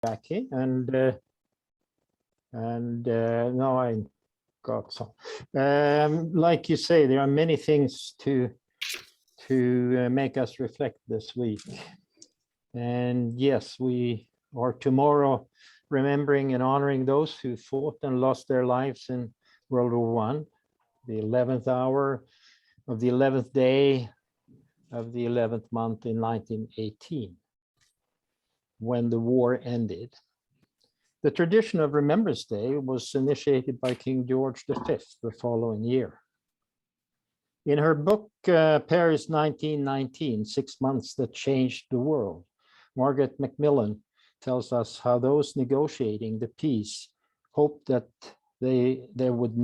Jackie, and now I got some. Like you say, there are many things to make us reflect this week. And yes, we are tomorrow remembering and honoring those who fought and lost their lives in World War I, the 11th hour of the 11th day of the 11th month in 1918, when the war ended. The tradition of Remembrance Day was initiated by King George V the following year. In her book, Paris 1919, 6 Months That Changed the World, Margaret Macmillan tells us how those negotiating the peace hoped that they would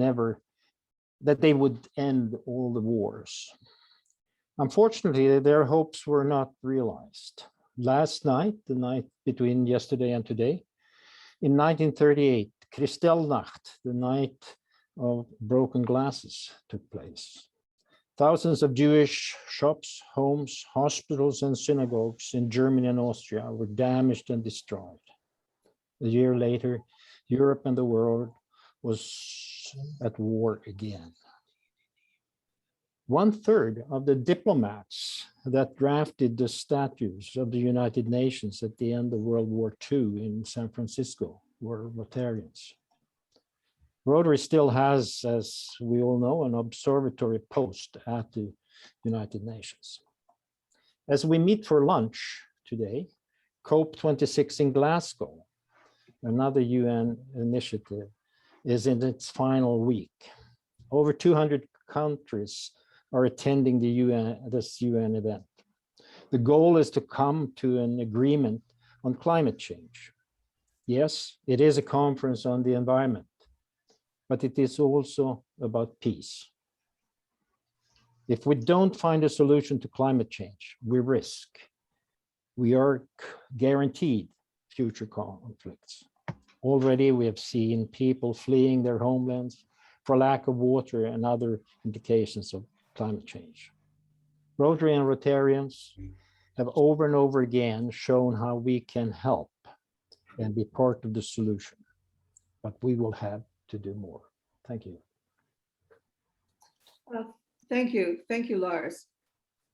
end all the wars. Unfortunately, their hopes were not realized. Last night, the night between yesterday and today, in 1938, Kristallnacht, the night of broken glasses, took place. Thousands of Jewish shops, homes, hospitals, and synagogues in Germany and Austria were damaged and destroyed. A year later, Europe and the world was at war again. 1/3 of the diplomats that drafted the statutes of the United Nations at the end of World War II in San Francisco were Rotarians. Rotary still has, as we all know, an observatory post at the United Nations. As we meet for lunch today, COP26 in Glasgow, another UN initiative, is in its final week. Over 200 countries are attending this UN event. The goal is to come to an agreement on climate change. Yes, it is a conference on the environment, but it is also about peace. If we don't find a solution to climate change, we are guaranteed future conflicts. Already we have seen people fleeing their homelands for lack of water and other indications of climate change. Rotary and Rotarians have over and over again shown how we can help and be part of the solution, but we will have to do more. Thank you. Thank you, Lars.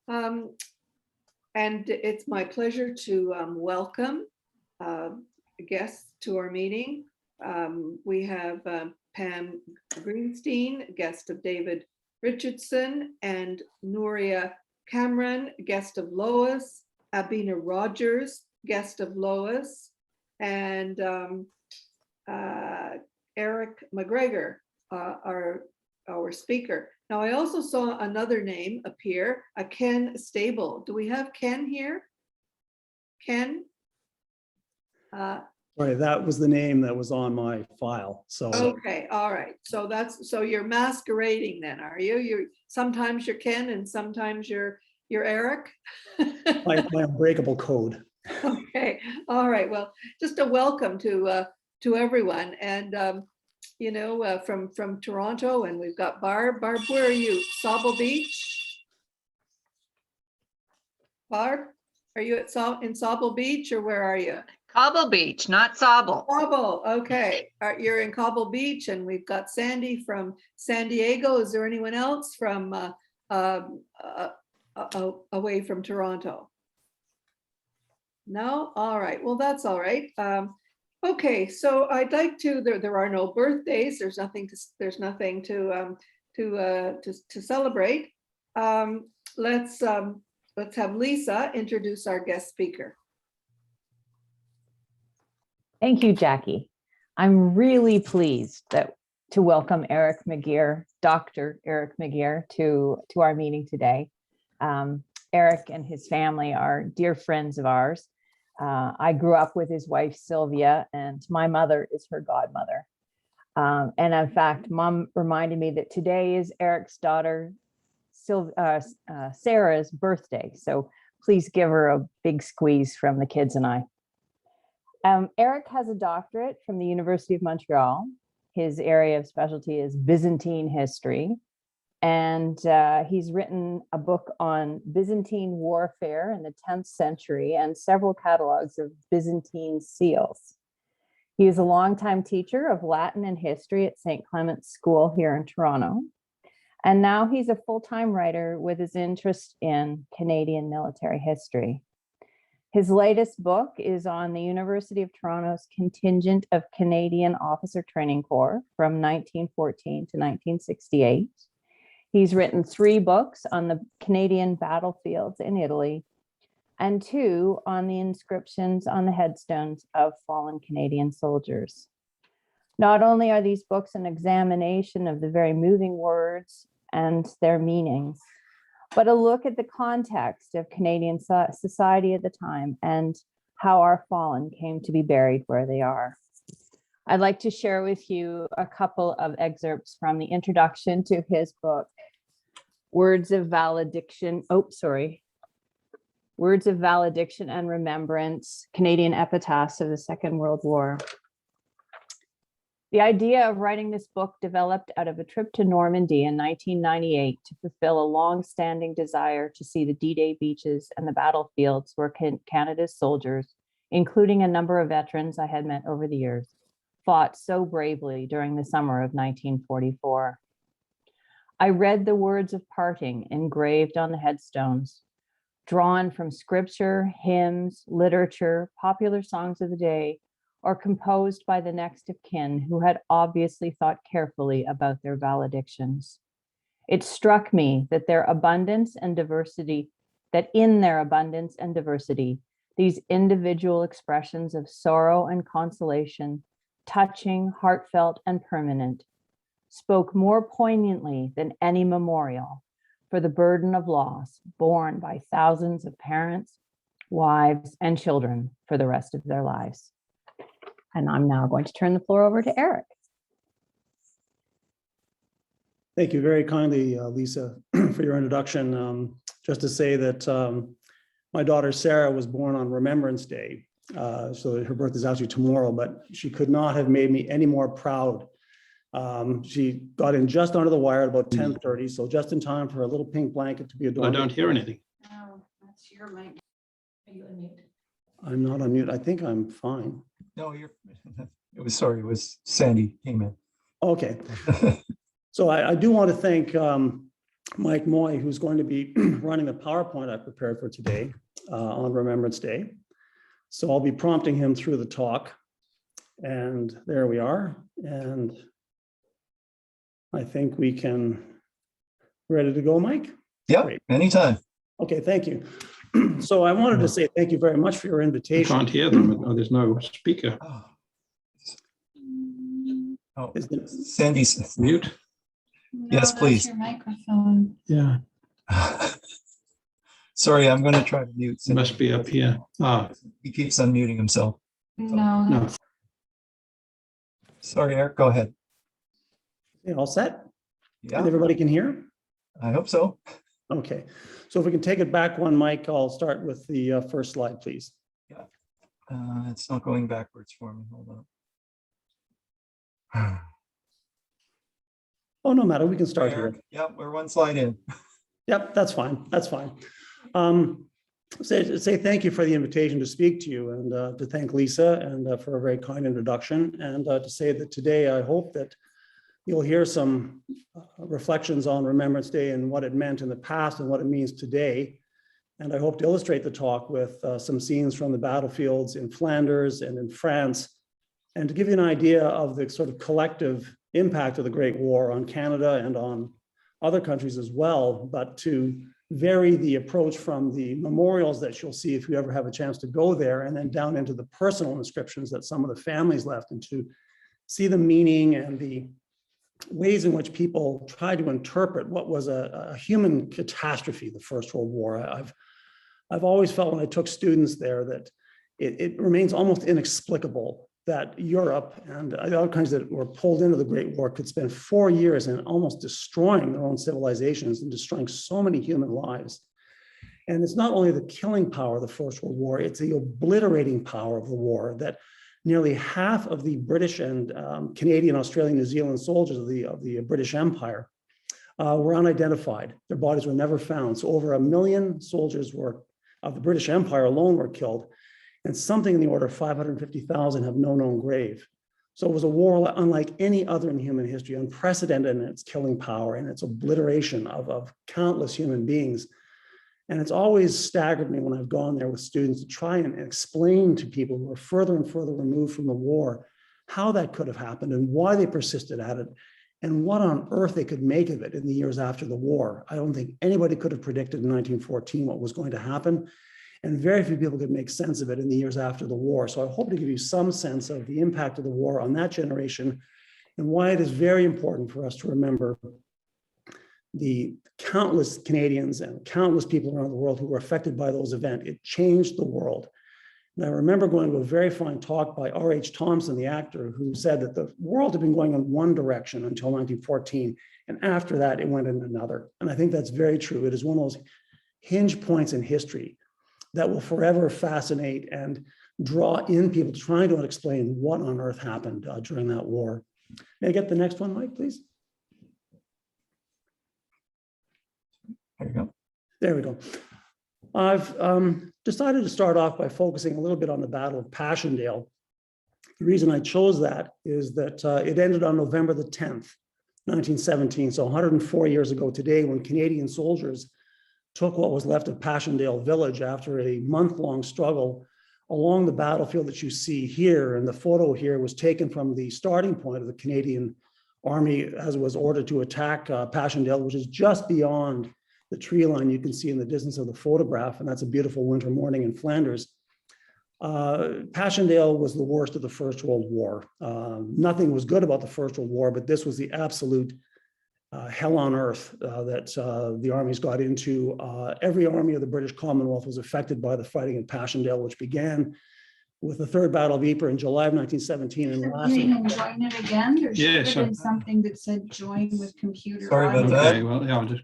And it's my pleasure to welcome guests to our meeting. We have Pam Greenstein, guest of David Richardson, and Nuria Cameron, guest of Lois, Abina Rogers, guest of Lois, and Eric McGregor, our speaker. Now, I also saw another name appear, a Ken Stable. Do we have Ken here? Ken? Right, that was the name that was on my file. So okay, all right. So you're masquerading then, are you? Sometimes you're Ken and sometimes you're Eric. my unbreakable code. Okay, all right. Well, just a welcome to everyone, and from Toronto, and we've got Barb. Barb, where are you? Sauble Beach. Barb, are you in Sauble Beach, or where are you? Cobble Beach, not Sauble. Cobble, okay. You're in Cobble Beach, and we've got Sandy from San Diego. Is there anyone else from away from Toronto? No? All right. Well, that's all right. Okay, so I'd like to. There are no birthdays. There's nothing to celebrate. Let's have Lisa introduce our guest speaker. Thank you, Jackie. I'm really pleased to welcome Eric McGeer, Dr. Eric McGeer, to our meeting today. Eric and his family are dear friends of ours. I grew up with his wife, Sylvia, and my mother is her godmother. And in fact, Mom reminded me that today is Eric's daughter, Sarah's birthday. So please give her a big squeeze from the kids and I. Eric has a doctorate from the University of Montreal. His area of specialty is Byzantine history. And he's written a book on Byzantine warfare in the 10th century and several catalogs of Byzantine seals. He is a longtime teacher of Latin and history at St. Clement's School here in Toronto. And now he's a full-time writer with his interest in Canadian military history. His latest book is on the University of Toronto's contingent of Canadian Officer Training Corps from 1914 to 1968. He's written 3 books on the Canadian battlefields in Italy and 2 on the inscriptions on the headstones of fallen Canadian soldiers. Not only are these books an examination of the very moving words and their meanings, but a look at the context of Canadian society at the time and how our fallen came to be buried where they are. I'd like to share with you a couple of excerpts from the introduction to his book, Words of Valediction. Words of Valediction and Remembrance, Canadian Epitaphs of the Second World War. The idea of writing this book developed out of a trip to Normandy in 1998 to fulfill a long-standing desire to see the D-Day beaches and the battlefields where Canada's soldiers, including a number of veterans I had met over the years, fought so bravely during the summer of 1944. I read the words of parting engraved on the headstones, drawn from scripture, hymns, literature, popular songs of the day, or composed by the next of kin who had obviously thought carefully about their valedictions. It struck me that in their abundance and diversity, these individual expressions of sorrow and consolation, touching, heartfelt, and permanent, spoke more poignantly than any memorial for the burden of loss borne by thousands of parents, wives, and children for the rest of their lives. And I'm now going to turn the floor over to Eric. Thank you very kindly, Lisa, for your introduction. Just to say that my daughter Sarah was born on Remembrance Day. So her birthday is actually tomorrow, but she could not have made me any more proud. She got in just under the wire at about 10:30, so just in time for a little pink blanket to be adorned. I don't hear anything. No, that's your mic. Are you on mute? I'm not on mute. I think I'm fine. No, it was Sandy came in. Okay. So I do want to thank Mike Moy, who's going to be running the PowerPoint I prepared for today on Remembrance Day. So I'll be prompting him through the talk. And there we are. And I think we can, ready to go, Mike? Yeah, Great. anytime. Okay, thank you. So I wanted to say thank you very much for your I invitation. can't hear them. Oh, there's no speaker. Oh, Is it- Sandy's Mute. Yes, No, please. that's your microphone. Yeah, sorry, I'm going to try to mute. it Sandy. must be up here. Ah, He keeps unmuting himself. No, no. that's Sorry, Eric, go ahead. Yeah, all set? Yeah, And everybody can hear? I hope so. Okay, so if we can take it back one, Mike, I'll start with the first slide, please. It's not going backwards for me. Hold on. Oh, no matter, we can start here. Yeah, we're one slide in. Yep, that's fine, that's fine. Say thank you for the invitation to speak to you and to thank Lisa and for a very kind introduction and to say that today I hope that you'll hear some reflections on Remembrance Day and what it meant in the past and what it means today. And I hope to illustrate the talk with some scenes from the battlefields in Flanders and in France, and to give you an idea of the sort of collective impact of the Great War on Canada and on other countries as well, but to vary the approach from the memorials that you'll see if you ever have a chance to go there, and then down into the personal inscriptions that some of the families left, and to see the meaning and the ways in which people try to interpret what was a human catastrophe, the First World War. I've always felt when I took students there that it remains almost inexplicable that Europe and other countries that were pulled into the Great War could spend 4 years in almost destroying their own civilizations and destroying so many human lives. And it's not only the killing power of the First World War, it's the obliterating power of the war, that nearly half of the British and Canadian, Australian, New Zealand soldiers of the British Empire were unidentified. Their bodies were never found. So over 1 million soldiers of the British Empire alone were killed, and something in the order of 550,000 have no known grave. So it was a war unlike any other in human history, unprecedented in its killing power and its obliteration of countless human beings. And it's always staggered me when I've gone there with students to try and explain to people who are further and further removed from the war how that could have happened and why they persisted at it and what on earth they could make of it in the years after the war. I don't think anybody could have predicted in 1914 what was going to happen, and very few people could make sense of it in the years after the war. So I hope to give you some sense of the impact of the war on that generation and why it is very important for us to remember the countless Canadians and countless people around the world who were affected by those events. It changed the world. And I remember going to a very fine talk by R.H. Thompson, the actor, who said that the world had been going in one direction until 1914, and after that, it went in another. And I think that's very true. It is one of those hinge points in history that will forever fascinate and draw in people trying to explain what on earth happened during that war. May I get the next one, Mike, please? There you go. There we go. I've decided to start off by focusing a little bit on the Battle of Passchendaele. The reason I chose that is that it ended on November the 10th, 1917, so 104 years ago today, when Canadian soldiers took what was left of Passchendaele village after a month-long struggle along the battlefield that you see here. And the photo here was taken from the starting point of the Canadian Army as it was ordered to attack Passchendaele, which is just beyond the tree line you can see in the distance of the photograph, and that's a beautiful winter morning in Flanders. Passchendaele was the worst of the First World War. Nothing was good about the First World War, but this was the absolute hell on earth that the armies got into. Every army of the British Commonwealth was affected by the fighting in Passchendaele, which began with the Third Battle of Ypres in July of 1917 and Can lasted. you join it again? There should Yeah, have sure. been something that said join with computer. Sorry about audio. that. Okay, well, yeah, I'll just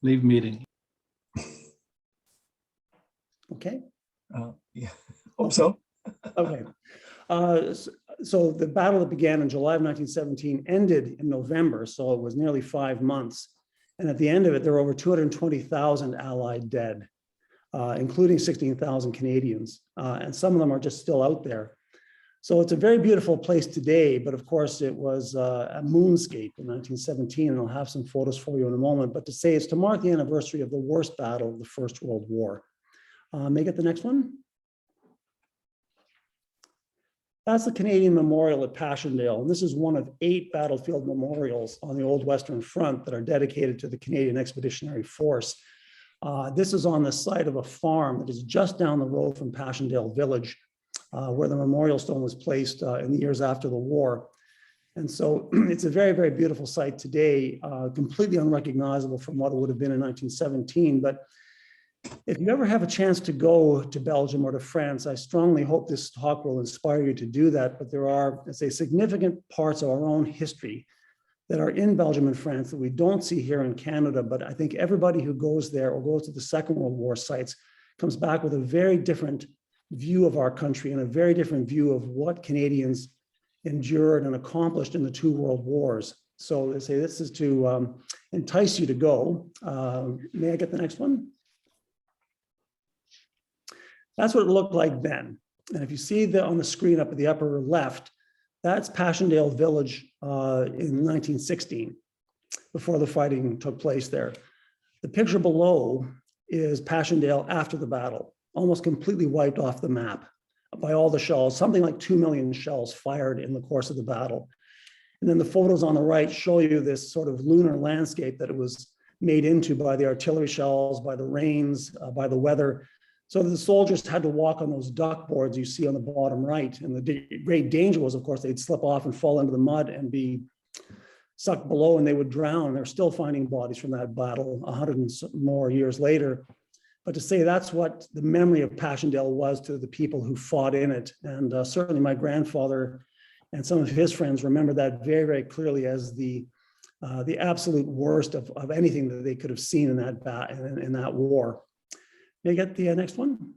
leave meeting. Okay. Yeah, hope so. Okay. So the battle that began in July of 1917 ended in November, so it was nearly 5 months. And at the end of it, there were over 220,000 Allied dead, including 16,000 Canadians. And some of them are just still out there. So it's a very beautiful place today, but of course it was a moonscape in 1917, and I'll have some photos for you in a moment. But to say it's to mark the anniversary of the worst battle of the First World War. May I get the next one? That's the Canadian Memorial at Passchendaele, and this is one of 8 battlefield memorials on the Old Western Front that are dedicated to the Canadian Expeditionary Force. This is on the site of a farm that is just down the road from Passchendaele Village, where the memorial stone was placed in the years after the war. And so it's a very, very beautiful site today, completely unrecognizable from what it would have been in 1917. But if you ever have a chance to go to Belgium or to France, I strongly hope this talk will inspire you to do that. But there are, let's say, significant parts of our own history that are in Belgium and France that we don't see here in Canada. But I think everybody who goes there or goes to the Second World War sites comes back with a very different view of our country and a very different view of what Canadians endured and accomplished in the 2 world wars. So they say this is to entice you to go. May I get the next one? That's what it looked like then. And if you see that on the screen up at the upper left, that's Passchendaele Village in 1916, before the fighting took place there. The picture below is Passchendaele after the battle, almost completely wiped off the map by all the shells, something like 2 million shells fired in the course of the battle. And then the photos on the right show you this sort of lunar landscape that it was made into by the artillery shells, by the rains, by the weather. So the soldiers had to walk on those duck boards you see on the bottom right. And the great danger was, of course, they'd slip off and fall into the mud and be sucked below and they would drown. They're still finding bodies from that battle 100 and more years later. But to say that's what the memory of Passchendaele was to the people who fought in it. And certainly my grandfather and some of his friends remember that very, very clearly as the absolute worst of anything that they could have seen in that war. May I get the next one?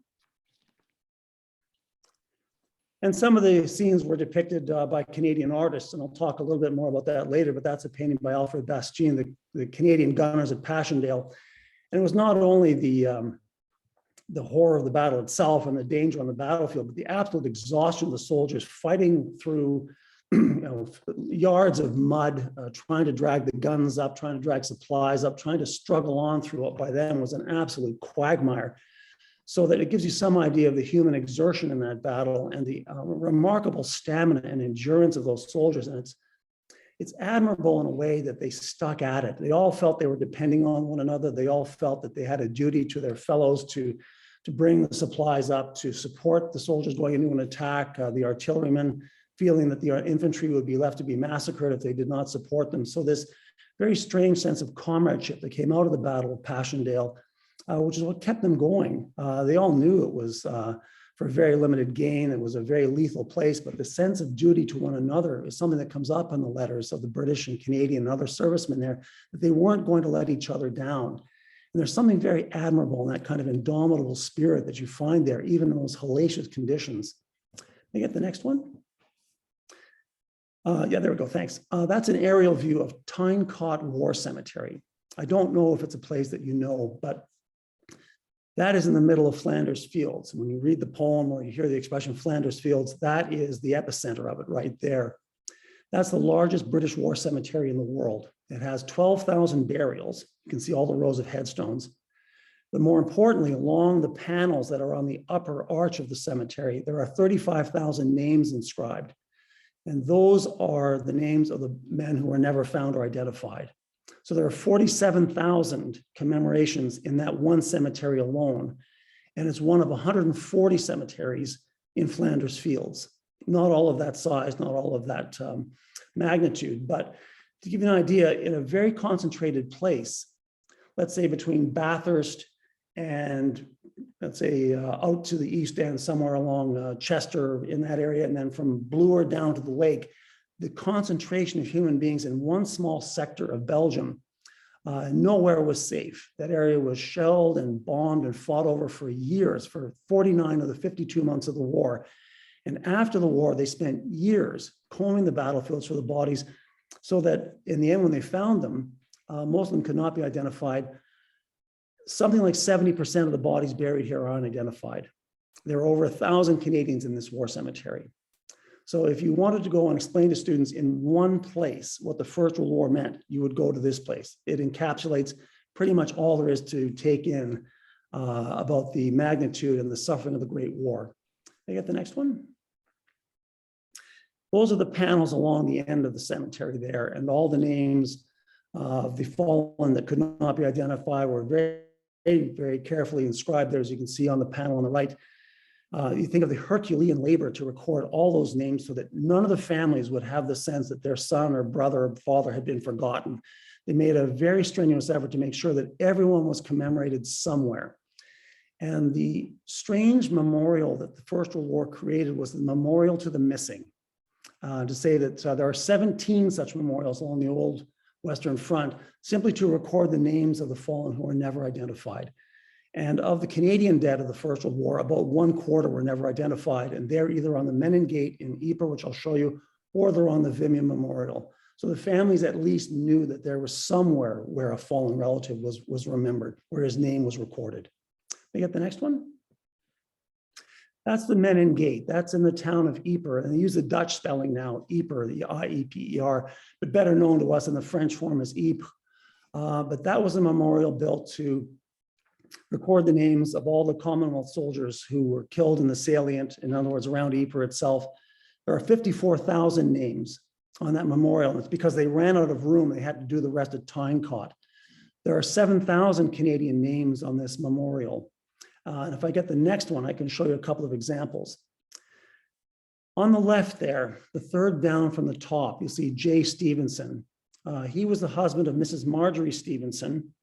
And some of the scenes were depicted by Canadian artists, and I'll talk a little bit more about that later, but that's a painting by Alfred Bastien, the Canadian gunners at Passchendaele. And it was not only the horror of the battle itself and the danger on the battlefield, but the absolute exhaustion of the soldiers fighting through yards of mud, trying to drag the guns up, trying to drag supplies up, trying to struggle on through what by then was an absolute quagmire. So that it gives you some idea of the human exertion in that battle and the remarkable stamina and endurance of those soldiers. And it's admirable in a way that they stuck at it. They all felt they were depending on one another. They all felt that they had a duty to their fellows to bring the supplies up, to support the soldiers going into an attack, the artillerymen feeling that the infantry would be left to be massacred if they did not support them. So this very strange sense of comradeship that came out of the Battle of Passchendaele, which is what kept them going. They all knew it was for very limited gain. It was a very lethal place, but the sense of duty to one another is something that comes up in the letters of the British and Canadian and other servicemen there, that they weren't going to let each other down. And there's something very admirable in that kind of indomitable spirit that you find there, even in those hellacious conditions. Can I get the next one? Yeah, there we go, thanks. That's an aerial view of Tynecott War Cemetery. I don't know if it's a place that you know, but that is in the middle of Flanders Fields. When you read the poem or you hear the expression Flanders Fields, that is the epicenter of it right there. That's the largest British war cemetery in the world. It has 12,000 burials. You can see all the rows of headstones. But more importantly, along the panels that are on the upper arch of the cemetery, there are 35,000 names inscribed. And those are the names of the men who were never found or identified. So there are 47,000 commemorations in that one cemetery alone. And it's one of 140 cemeteries in Flanders Fields. Not all of that size, not all of that magnitude, but to give you an idea, in a very concentrated place, let's say between Bathurst and let's say out to the east end, somewhere along Chester in that area, and then from Bloor down to the lake, the concentration of human beings in one small sector of Belgium, nowhere was safe. That area was shelled and bombed and fought over for years, for 49 of the 52 months of the war. And after the war, they spent years combing the battlefields for the bodies so that in the end, when they found them, most of them could not be identified. Something like 70% of the bodies buried here are unidentified. There are over 1,000 Canadians in this war cemetery. So if you wanted to go and explain to students in one place what the First World War meant, you would go to this place. It encapsulates pretty much all there is to take in about the magnitude and the suffering of the Great War. Can I get the next one? Those are the panels along the end of the cemetery there, and all the names of the fallen that could not be identified were very, very carefully inscribed there, as you can see on the panel on the right. You think of the Herculean labor to record all those names so that none of the families would have the sense that their son or brother or father had been forgotten. They made a very strenuous effort to make sure that everyone was commemorated somewhere. And the strange memorial that the First World War created was the Memorial to the Missing. To say that there are 17 such memorials along the old Western Front, simply to record the names of the fallen who are never identified. And of the Canadian dead of the First World War, about 1/4 were never identified. And they're either on the Menin Gate in Ypres, which I'll show you, or they're on the Vimy Memorial. So the families at least knew that there was somewhere where a fallen relative was remembered, where his name was recorded. Can I get the next one? That's the Menin Gate. That's in the town of Ypres. And they use the Dutch spelling now, Ypres, the I-E-P-E-R, but better known to us in the French form as Ypres. But that was a memorial built to record the names of all the Commonwealth soldiers who were killed in the salient, in other words, around Ypres itself. There are 54,000 names on that memorial. And it's because they ran out of room. They had to do the rest at Tynecott. There are 7,000 Canadian names on this memorial. And if I get the next one, I can show you a couple of examples. On the left there, the third down from the top, you'll see J. Stevenson. He was the husband of Mrs. Marjorie Stevenson,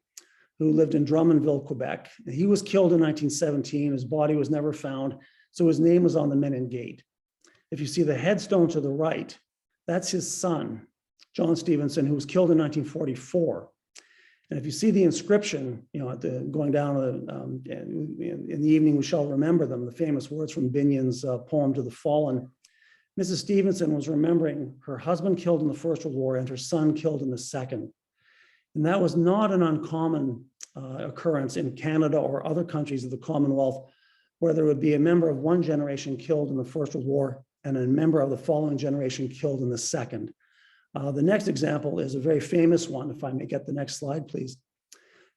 who lived in Drummondville, Quebec. And he was killed in 1917. His body was never found, so his name was on the Menin Gate. If you see the headstone to the right, that's his son, John Stevenson, who was killed in 1944. And if you see the inscription, at the going down in the evening, we shall remember them, the famous words from Binion's poem To the Fallen. Mrs. Stevenson was remembering her husband killed in the First World War and her son killed in the Second. And that was not an uncommon occurrence in Canada or other countries of the Commonwealth, where there would be a member of one generation killed in the First World War and a member of the following generation killed in the Second. The next example is a very famous one. If I may get the next slide, please.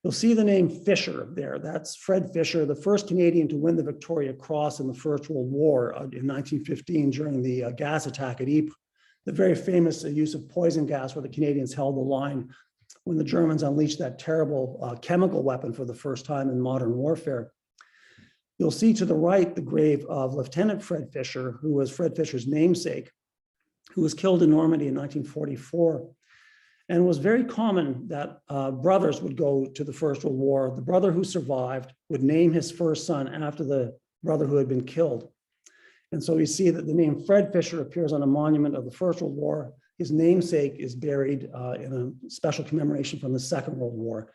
You'll see the name Fisher there. That's Fred Fisher, the first Canadian to win the Victoria Cross in the First World War in 1915 during the gas attack at Ypres. The very famous use of poison gas where the Canadians held the line when the Germans unleashed that terrible chemical weapon for the first time in modern warfare. You'll see to the right the grave of Lieutenant Fred Fisher, who was Fred Fisher's namesake, who was killed in Normandy in 1944. And it was very common that brothers would go to the First World War. The brother who survived would name his first son after the brother who had been killed. And so you see that the name Fred Fisher appears on a monument of the First World War. His namesake is buried in a special commemoration from the Second World War.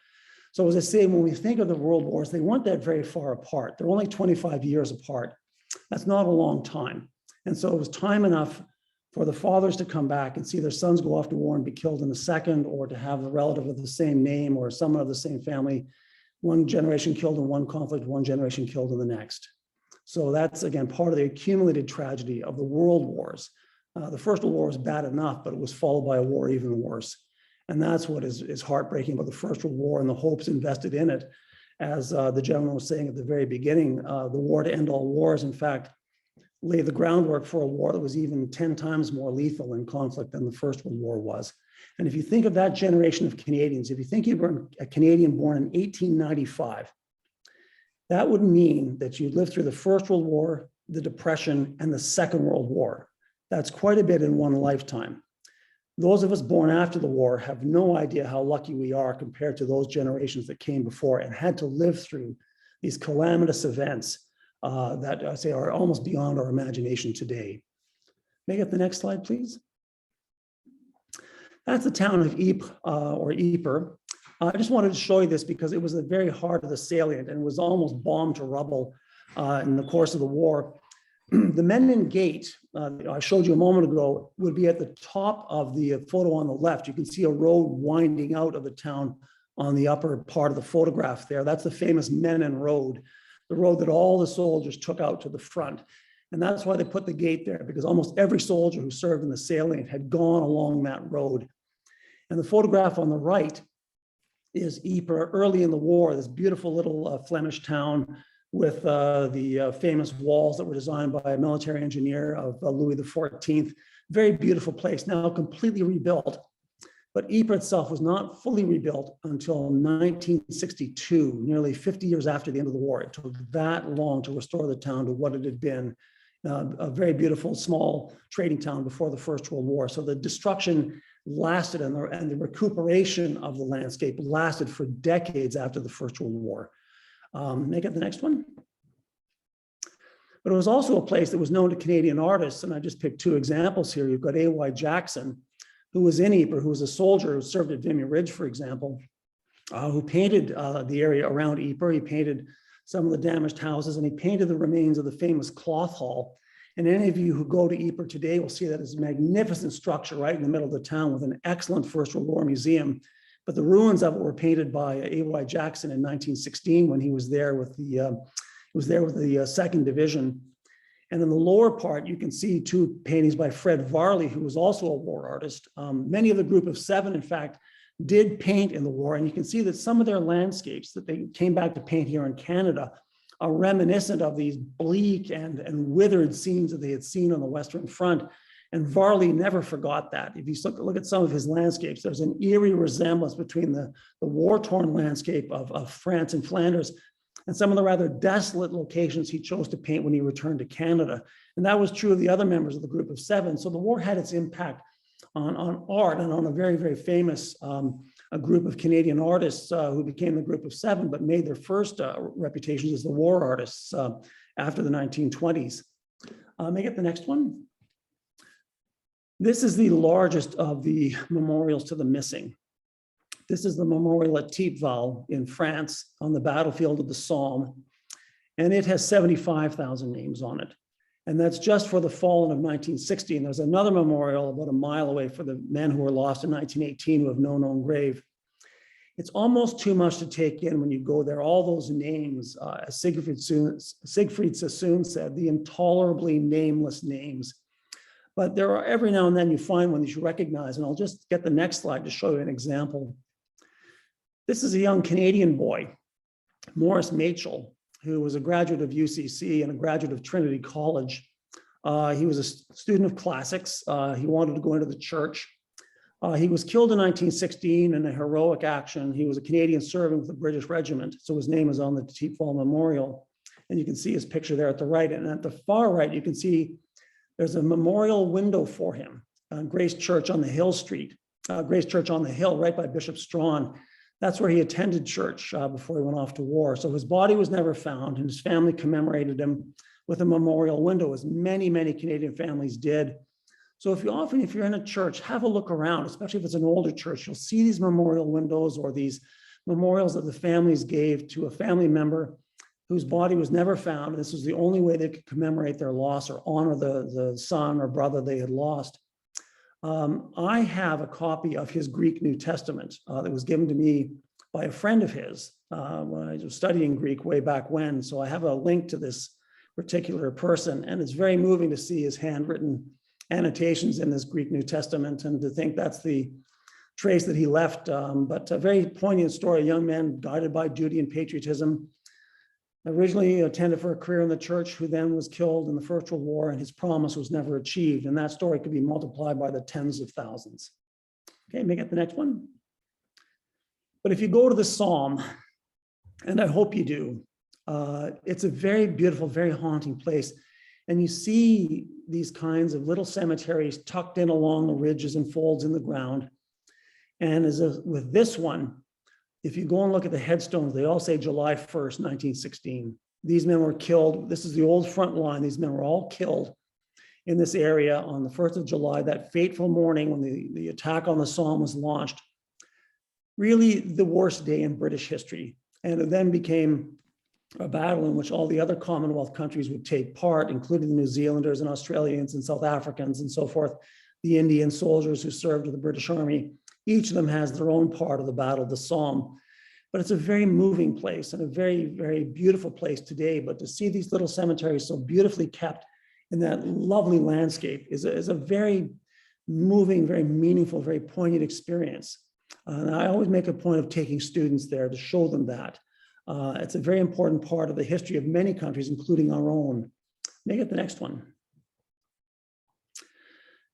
So as I say, when we think of the world wars, they weren't that very far apart. They're only 25 years apart. That's not a long time. And so it was time enough for the fathers to come back and see their sons go off to war and be killed in the Second, or to have a relative of the same name or someone of the same family, one generation killed in one conflict, one generation killed in the next. So that's, again, part of the accumulated tragedy of the world wars. The First World War was bad enough, but it was followed by a war even worse. And that's what is heartbreaking about the First World War and the hopes invested in it. As the gentleman was saying at the very beginning, the war to end all wars, in fact, laid the groundwork for a war that was even 10 times more lethal in conflict than the First World War was. And if you think of that generation of Canadians, if you think you were a Canadian born in 1895, that would mean that you lived through the First World War, the Depression, and the Second World War. That's quite a bit in one lifetime. Those of us born after the war have no idea how lucky we are compared to those generations that came before and had to live through these calamitous events that I say are almost beyond our imagination today. May I get the next slide, please? That's the town of Ypres or Ypres. I just wanted to show you this because it was the very heart of the salient and was almost bombed to rubble in the course of the war. The Menin Gate, I showed you a moment ago, would be at the top of the photo on the left. You can see a road winding out of the town on the upper part of the photograph there. That's the famous Menin Road, the road that all the soldiers took out to the front. And that's why they put the gate there, because almost every soldier who served in the salient had gone along that road. And the photograph on the right is Ypres early in the war, this beautiful little Flemish town with the famous walls that were designed by a military engineer of Louis XIV. Very beautiful place, now completely rebuilt. But Ypres itself was not fully rebuilt until 1962, nearly 50 years after the end of the war. It took that long to restore the town to what it had been, a very beautiful small trading town before the First World War. So the destruction lasted and the recuperation of the landscape lasted for decades after the First World War. Make it the next one. But it was also a place that was known to Canadian artists, and I just picked two examples here. You've got A.Y. Jackson, who was in Ypres, who was a soldier who served at Vimy Ridge, for example, who painted the area around Ypres. He painted some of the damaged houses, and he painted the remains of the famous Cloth Hall. And any of you who go to Ypres today will see that it's a magnificent structure right in the middle of the town with an excellent First World War museum. But the ruins of it were painted by A.Y. Jackson in 1916 when he was there with the 2nd Division. And in the lower part, you can see two paintings by Fred Varley, who was also a war artist. Many of the group of 7, in fact, did paint in the war. And you can see that some of their landscapes that they came back to paint here in Canada are reminiscent of these bleak and withered scenes that they had seen on the Western Front. And Varley never forgot that. If you look at some of his landscapes, there's an eerie resemblance between the war-torn landscape of France and Flanders and some of the rather desolate locations he chose to paint when he returned to Canada. And that was true of the other members of the group of 7. So the war had its impact on art and on a very, very famous a group of Canadian artists who became the group of 7, but made their first reputations as the war artists after the 1920s. May I get the next one? This is the largest of the memorials to the missing. This is the memorial at Thiepval in France on the battlefield of the Somme. And it has 75,000 names on it. And that's just for the fallen of 1916. There's another memorial about a mile away for the men who were lost in 1918 who have no known grave. It's almost too much to take in when you go there, all those names, as Siegfried Sassoon said, the intolerably nameless names. But there are every now and then you find one that you recognize, and I'll just get the next slide to show you an example. This is a young Canadian boy, Morris Machel, who was a graduate of UCC and a graduate of Trinity College. He was a student of classics. He wanted to go into the church. He was killed in 1916 in a heroic action. He was a Canadian serving with the British Regiment, so his name is on the Thiepval Memorial. And you can see his picture there at the right. And at the far right, you can see there's a memorial window for him, Grace Church on the Hill Street, Grace Church on the Hill, right by Bishop Strawn. That's where he attended church before he went off to war. So his body was never found, and his family commemorated him with a memorial window, as many, many Canadian families did. So if you're in a church, have a look around, especially if it's an older church, you'll see these memorial windows or these memorials that the families gave to a family member whose body was never found. This was the only way they could commemorate their loss or honor the son or brother they had lost. I have a copy of his Greek New Testament that was given to me by a friend of his when I was studying Greek way back when. So I have a link to this particular person, and it's very moving to see his handwritten annotations in this Greek New Testament and to think that's the trace that he left. But a very poignant story, a young man guided by duty and patriotism, originally intended for a career in the church, who then was killed in the First World War, and his promise was never achieved. And that story could be multiplied by the tens of thousands. Okay, may I get the next one? But if you go to the Somme, and I hope you do, it's a very beautiful, very haunting place. And you see these kinds of little cemeteries tucked in along the ridges and folds in the ground. And with this one, if you go and look at the headstones, they all say July 1st, 1916. These men were killed. This is the old front line. These men were all killed in this area on the 1st of July, that fateful morning when the attack on the Somme was launched. Really the worst day in British history. And it then became a battle in which all the other Commonwealth countries would take part, including the New Zealanders and Australians and South Africans and so forth, the Indian soldiers who served with the British Army. Each of them has their own part of the Battle of the Somme. But it's a very moving place and a very, very beautiful place today. But to see these little cemeteries so beautifully kept in that lovely landscape is a very moving, very meaningful, very poignant experience. And I always make a point of taking students there to show them that. It's a very important part of the history of many countries, including our own. May I get the next one?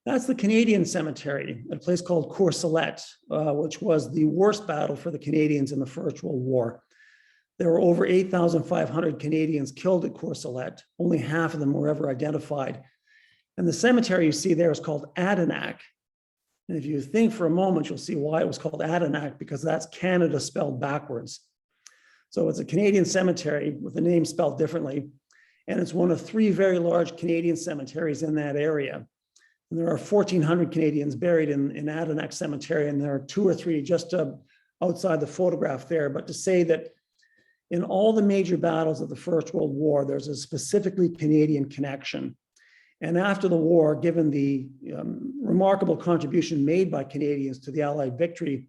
That's the Canadian cemetery, a place called Courcelette, which was the worst battle for the Canadians in the First World War. There were over 8,500 Canadians killed at Courcelette. Only half of them were ever identified. And the cemetery you see there is called Adinak. And if you think for a moment, you'll see why it was called Adinak, because that's Canada spelled backwards. So it's a Canadian cemetery with the name spelled differently. And it's one of 3 very large Canadian cemeteries in that area. And there are 1,400 Canadians buried in Adinak Cemetery, and there are 2 or 3 just outside the photograph there. But to say that in all the major battles of the First World War, there's a specifically Canadian connection. And after the war, given the remarkable contribution made by Canadians to the Allied victory,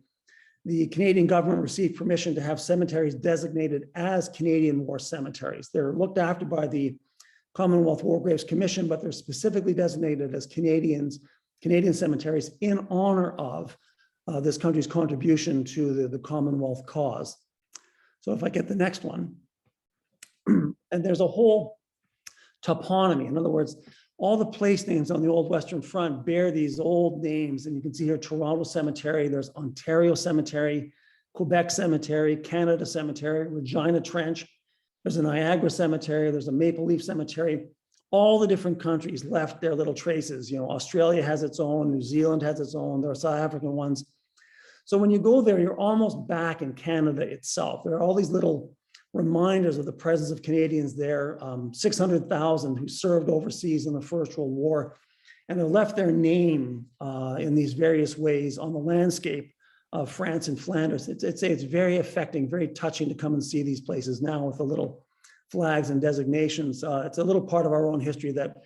the Canadian government received permission to have cemeteries designated as Canadian war cemeteries. They're looked after by the Commonwealth War Graves Commission, but they're specifically designated as Canadian cemeteries in honor of this country's contribution to the Commonwealth cause. So if I get the next one, and there's a whole toponymy. In other words, all the place names on the Old Western Front bear these old names, and you can see here Toronto Cemetery, there's Ontario Cemetery, Quebec Cemetery, Canada Cemetery, Regina Trench, there's a Niagara Cemetery, there's a Maple Leaf Cemetery. All the different countries left their little traces. You know, Australia has its own, New Zealand has its own, there are South African ones. So when you go there, you're almost back in Canada itself. There are all these little reminders of the presence of Canadians there, 600,000 who served overseas in the First World War, and have left their name in these various ways on the landscape of France and Flanders. It's very affecting, very touching to come and see these places now with the little flags and designations. It's a little part of our own history that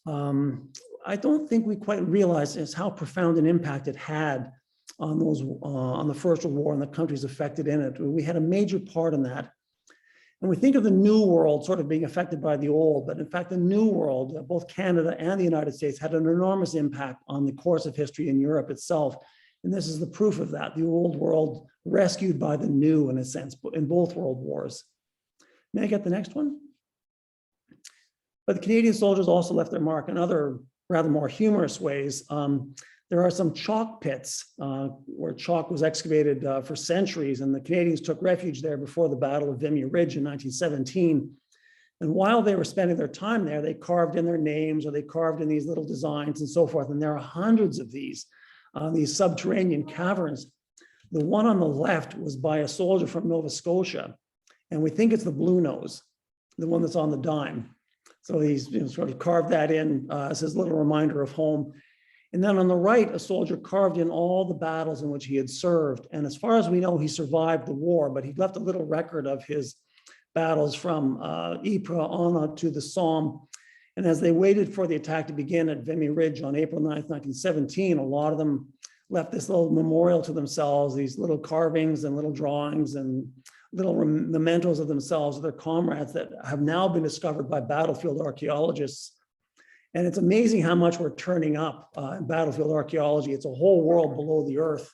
I don't think we quite realize is how profound an impact it had on those on the First World War and the countries affected in it. We had a major part in that. And we think of the New World sort of being affected by the Old, but in fact, the New World, both Canada and the United States, had an enormous impact on the course of history in Europe itself. And this is the proof of that, the Old World rescued by the New, in a sense, in both world wars. May I get the next one? But the Canadian soldiers also left their mark in other rather more humorous ways. There are some chalk pits where chalk was excavated for centuries, and the Canadians took refuge there before the Battle of Vimy Ridge in 1917. And while they were spending their time there, they carved in their names or they carved in these little designs and so forth. And there are hundreds of these subterranean caverns. The one on the left was by a soldier from Nova Scotia, and we think it's the Blue Nose, the one that's on the dime. So he's sort of carved that in as his little reminder of home. And then on the right, a soldier carved in all the battles in which he had served. And as far as we know, he survived the war, but he left a little record of his battles from Ypres on to the Somme. And as they waited for the attack to begin at Vimy Ridge on April 9th, 1917, a lot of them left this little memorial to themselves, these little carvings and little drawings and little mementos of themselves, of their comrades that have now been discovered by battlefield archaeologists. And it's amazing how much we're turning up in battlefield archaeology. It's a whole world below the earth,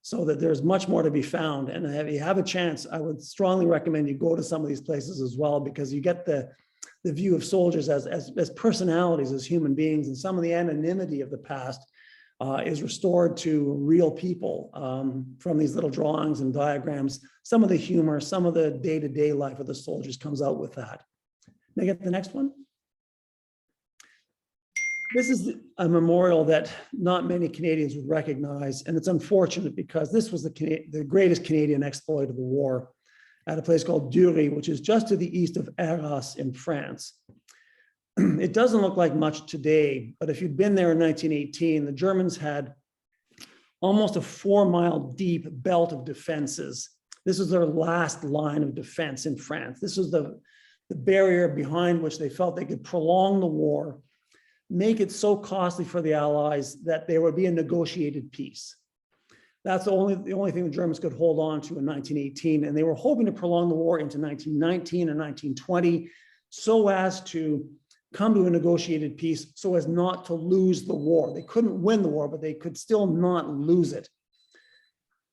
so that there's much more to be found. And if you have a chance, I would strongly recommend you go to some of these places as well, because you get the view of soldiers as personalities, as human beings, and some of the anonymity of the past is restored to real people from these little drawings and diagrams. Some of the humor, some of the day-to-day life of the soldiers comes out with that. May I get the next one? This is a memorial that not many Canadians would recognize, and it's unfortunate because this was the greatest Canadian exploit of the war at a place called Dury, which is just to the east of Arras in France. It doesn't look like much today, but if you'd been there in 1918, the Germans had almost a 4-mile deep belt of defenses. This was their last line of defense in France. This was the barrier behind which they felt they could prolong the war, make it so costly for the Allies that there would be a negotiated peace. That's the only thing the Germans could hold on to in 1918. And they were hoping to prolong the war into 1919 and 1920 so as to come to a negotiated peace, so as not to lose the war. They couldn't win the war, but they could still not lose it.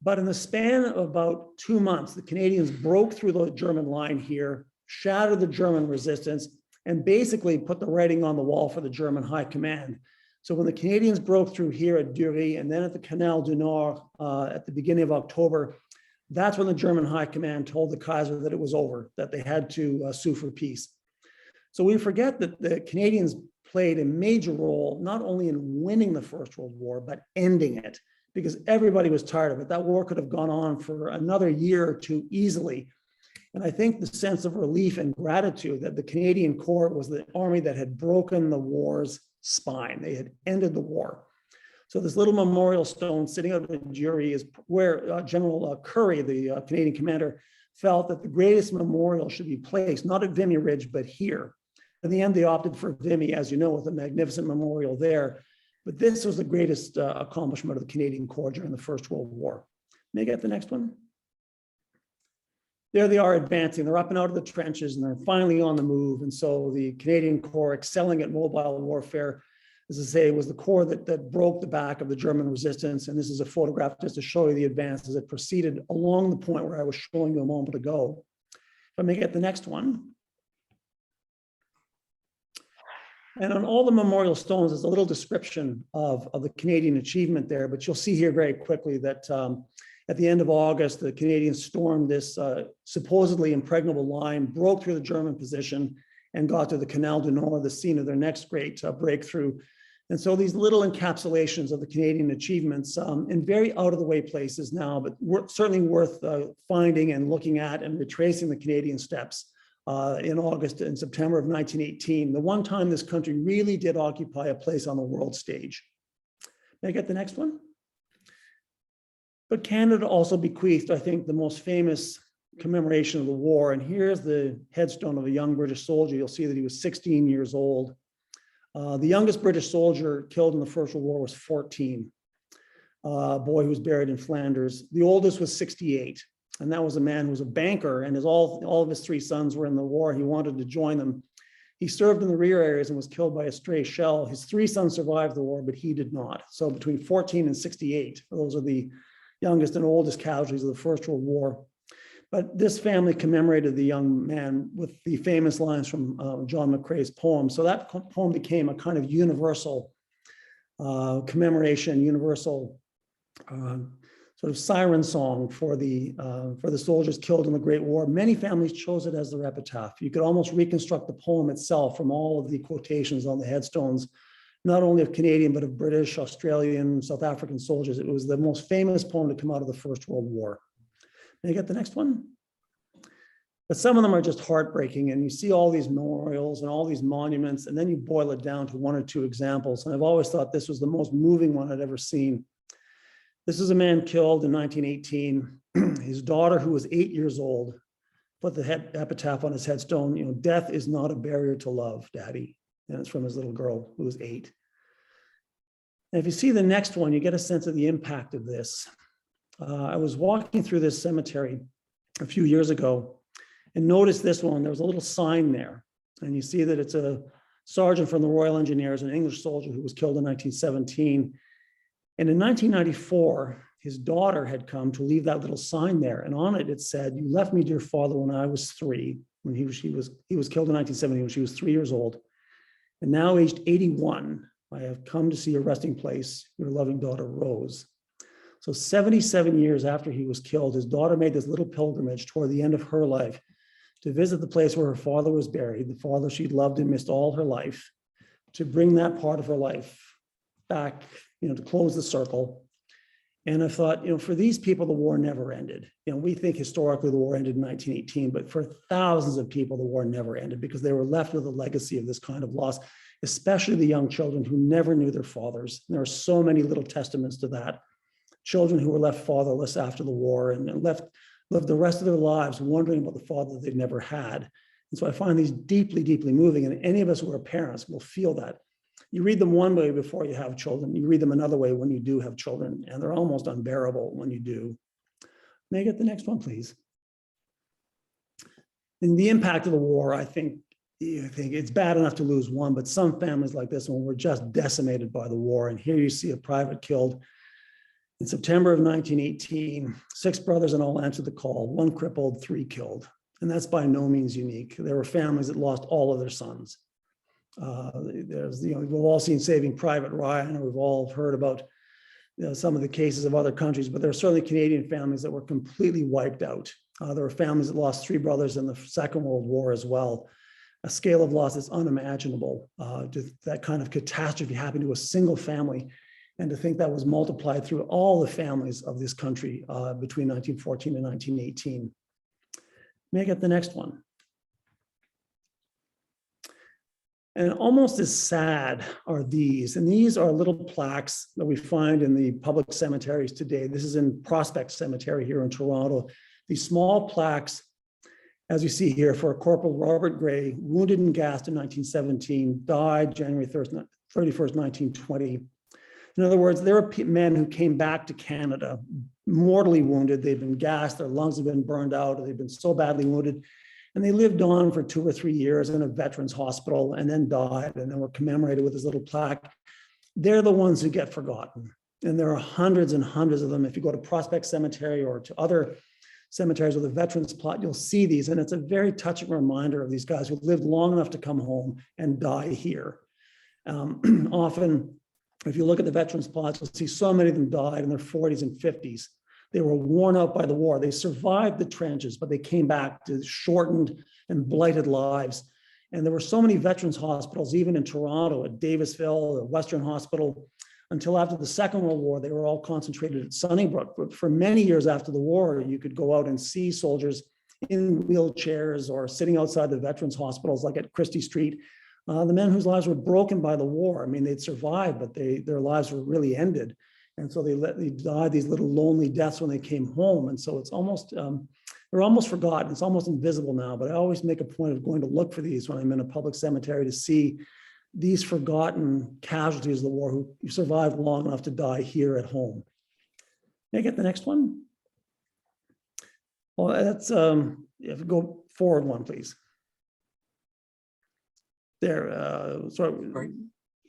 But in the span of about 2 months, the Canadians broke through the German line here, shattered the German resistance, and basically put the writing on the wall for the German high command. So when the Canadians broke through here at Dury and then at the Canal du Nord at the beginning of October, that's when the German high command told the Kaiser that it was over, that they had to sue for peace. So we forget that the Canadians played a major role, not only in winning the First World War, but ending it, because everybody was tired of it. That war could have gone on for another year or two easily. And I think the sense of relief and gratitude that the Canadian Corps was the army that had broken the war's spine. They had ended the war. So this little memorial stone sitting out of Dury is where General Currie, the Canadian commander, felt that the greatest memorial should be placed, not at Vimy Ridge, but here. In the end, they opted for Vimy, as you know, with a magnificent memorial there. But this was the greatest accomplishment of the Canadian Corps during the First World War. May I get the next one? There they are advancing. They're up and out of the trenches, and they're finally on the move. And so the Canadian Corps, excelling at mobile warfare, as I say, was the corps that broke the back of the German resistance. And this is a photograph just to show you the advance as it proceeded along the point where I was showing you a moment ago. If I may get the next one. And on all the memorial stones, there's a little description of the Canadian achievement there, but you'll see here very quickly that at the end of August, the Canadians stormed this supposedly impregnable line, broke through the German position, and got to the Canal du Nord, the scene of their next great breakthrough. And so these little encapsulations of the Canadian achievements in very out of the way places now, but certainly worth finding and looking at and retracing the Canadian steps in August and September of 1918, the one time this country really did occupy a place on the world stage. May I get the next one? But Canada also bequeathed, I think, the most famous commemoration of the war. And here's the headstone of a young British soldier. You'll see that he was 16 years old. The youngest British soldier killed in the First World War was 14. A boy who was buried in Flanders. The oldest was 68. And that was a man who was a banker, and all of his three sons were in the war. He wanted to join them. He served in the rear areas and was killed by a stray shell. His three sons survived the war, but he did not. So between 14 and 68, those are the youngest and oldest casualties of the First World War. But this family commemorated the young man with the famous lines from John McCrae's poem. So that poem became a kind of universal commemoration, universal sort of siren song for the soldiers killed in the Great War. Many families chose it as their epitaph. You could almost reconstruct the poem itself from all of the quotations on the headstones, not only of Canadian, but of British, Australian, South African soldiers. It was the most famous poem to come out of the First World War. May I get the next one? But some of them are just heartbreaking, and you see all these memorials and all these monuments, and then you boil it down to one or two examples. And I've always thought this was the most moving one I'd ever seen. This is a man killed in 1918. His daughter, who was 8 years old, put the epitaph on his headstone, you know, "Death is not a barrier to love, Daddy." And it's from his little girl who was 8. And if you see the next one, you get a sense of the impact of this. I was walking through this cemetery a few years ago and noticed this one. There was a little sign there, and you see that it's a sergeant from the Royal Engineers, an English soldier who was killed in 1917. And in 1994, his daughter had come to leave that little sign there, and on it, it said, "You left me, dear father, when I was 3." When he was killed in 1970 when she was 3 years old. And now, aged 81, I have come to see your resting place, your loving daughter, Rose. So 77 years after he was killed, his daughter made this little pilgrimage toward the end of her life to visit the place where her father was buried, the father she'd loved and missed all her life, to bring that part of her life back, you know, to close the circle. And I thought, you know, for these people, the war never ended. You know, we think historically the war ended in 1918, but for thousands of people, the war never ended because they were left with a legacy of this kind of loss, especially the young children who never knew their fathers. And there are so many little testaments to that. Children who were left fatherless after the war and lived the rest of their lives wondering about the father they'd never had. And so I find these deeply, deeply moving. And any of us who are parents will feel that. You read them one way before you have children. You read them another way when you do have children, and they're almost unbearable when you do. May I get the next one, please? And the impact of the war, I think it's bad enough to lose one, but some families like this one were just decimated by the war. And here you see a private killed in September of 1918. 6 brothers in all answered the call, 1 crippled, 3 killed. And that's by no means unique. There were families that lost all of their sons. We've all seen Saving Private Ryan, or we've all heard about some of the cases of other countries, but there are certainly Canadian families that were completely wiped out. There were families that lost 3 brothers in the Second World War as well. A scale of loss that's unimaginable. That kind of catastrophe happened to a single family, and to think that was multiplied through all the families of this country between 1914 and 1918. May I get the next one? And almost as sad are these, and these are little plaques that we find in the public cemeteries today. This is in Prospect Cemetery here in Toronto. These small plaques, as you see here, for Corporal Robert Gray, wounded and gassed in 1917, died January 31st, 1920. In other words, there are men who came back to Canada mortally wounded. They've been gassed, their lungs have been burned out, they've been so badly wounded. And they lived on for 2 or 3 years in a veterans hospital and then died, and then were commemorated with this little plaque. They're the ones who get forgotten. And there are hundreds and hundreds of them. If you go to Prospect Cemetery or to other cemeteries with a veterans plot, you'll see these. And it's a very touching reminder of these guys who lived long enough to come home and die here. Often, if you look at the veterans plots, you'll see so many of them died in their 40s and 50s. They were worn out by the war. They survived the trenches, but they came back to shortened and blighted lives. And there were so many veterans hospitals, even in Toronto, at Davisville, the Western Hospital, until after the Second World War, they were all concentrated at Sunnybrook. But for many years after the war, you could go out and see soldiers in wheelchairs or sitting outside the veterans hospitals, like at Christie Street. The men whose lives were broken by the war. I mean, they'd survived, but their lives were really ended. And so they died these little lonely deaths when they came home. And so it's almost, they're almost forgotten. It's almost invisible now, but I always make a point of going to look for these when I'm in a public cemetery to see these forgotten casualties of the war who survived long enough to die here at home. May I get the next one? Well, that's, if you go forward one, please. There, Right.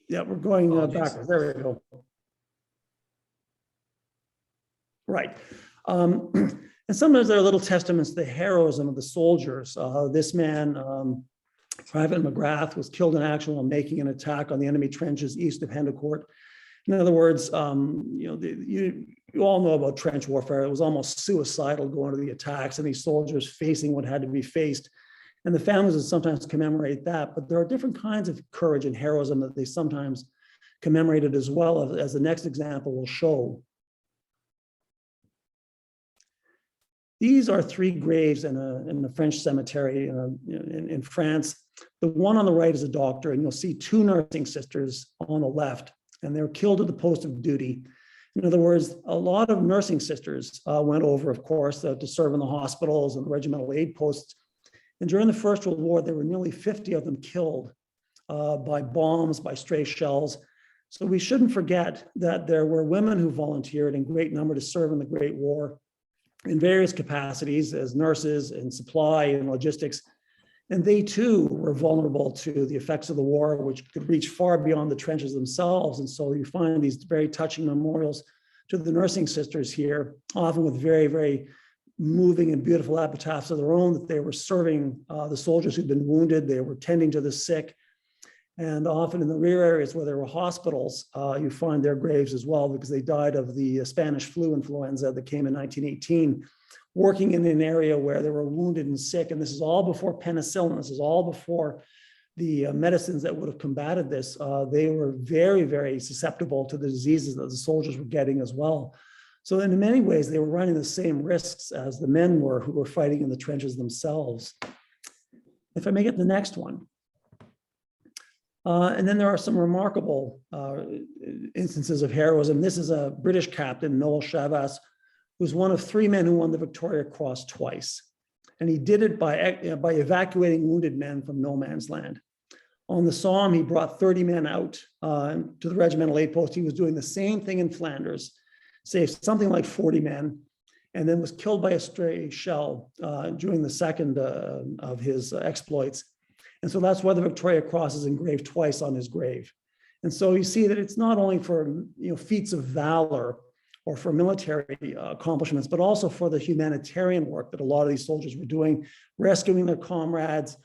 yeah, we're going Apologies. backwards. There we go. Right. And sometimes there are little testaments to the heroism of the soldiers. This man, Private McGrath, was killed in action while making an attack on the enemy trenches east of Hendecourt. In other words, you all know about trench warfare. It was almost suicidal going to the attacks and these soldiers facing what had to be faced. And the families would sometimes commemorate that, but there are different kinds of courage and heroism that they sometimes commemorated as well, as the next example will show. These are 3 graves in a French cemetery in France. The one on the right is a doctor, and you'll see 2 nursing sisters on the left, and they were killed at the post of duty. In other words, a lot of nursing sisters went over, of course, to serve in the hospitals and the regimental aid posts. And during the First World War, there were nearly 50 of them killed by bombs, by stray shells. So we shouldn't forget that there were women who volunteered in great number to serve in the Great War in various capacities as nurses and supply and logistics. And they too were vulnerable to the effects of the war, which could reach far beyond the trenches themselves. And so you find these very touching memorials to the nursing sisters here, often with very, very moving and beautiful epitaphs of their own, that they were serving the soldiers who'd been wounded, they were tending to the sick. And often in the rear areas where there were hospitals, you find their graves as well, because they died of the Spanish flu influenza that came in 1918, working in an area where they were wounded and sick. And this is all before penicillin. This is all before the medicines that would have combated this. They were very, very susceptible to the diseases that the soldiers were getting as well. So in many ways, they were running the same risks as the men were who were fighting in the trenches themselves. If I may get the next one. And then there are some remarkable instances of heroism. This is a British captain, Noel Chavas, who's one of 3 men who won the Victoria Cross twice. And he did it by evacuating wounded men from no man's land. On the Somme, he brought 30 men out to the regimental aid post. He was doing the same thing in Flanders, saved something like 40 men, and then was killed by a stray shell during the second of his exploits. And so that's why the Victoria Cross is engraved twice on his grave. And so you see that it's not only for feats of valor or for military accomplishments, but also for the humanitarian work that a lot of these soldiers were doing, rescuing their comrades,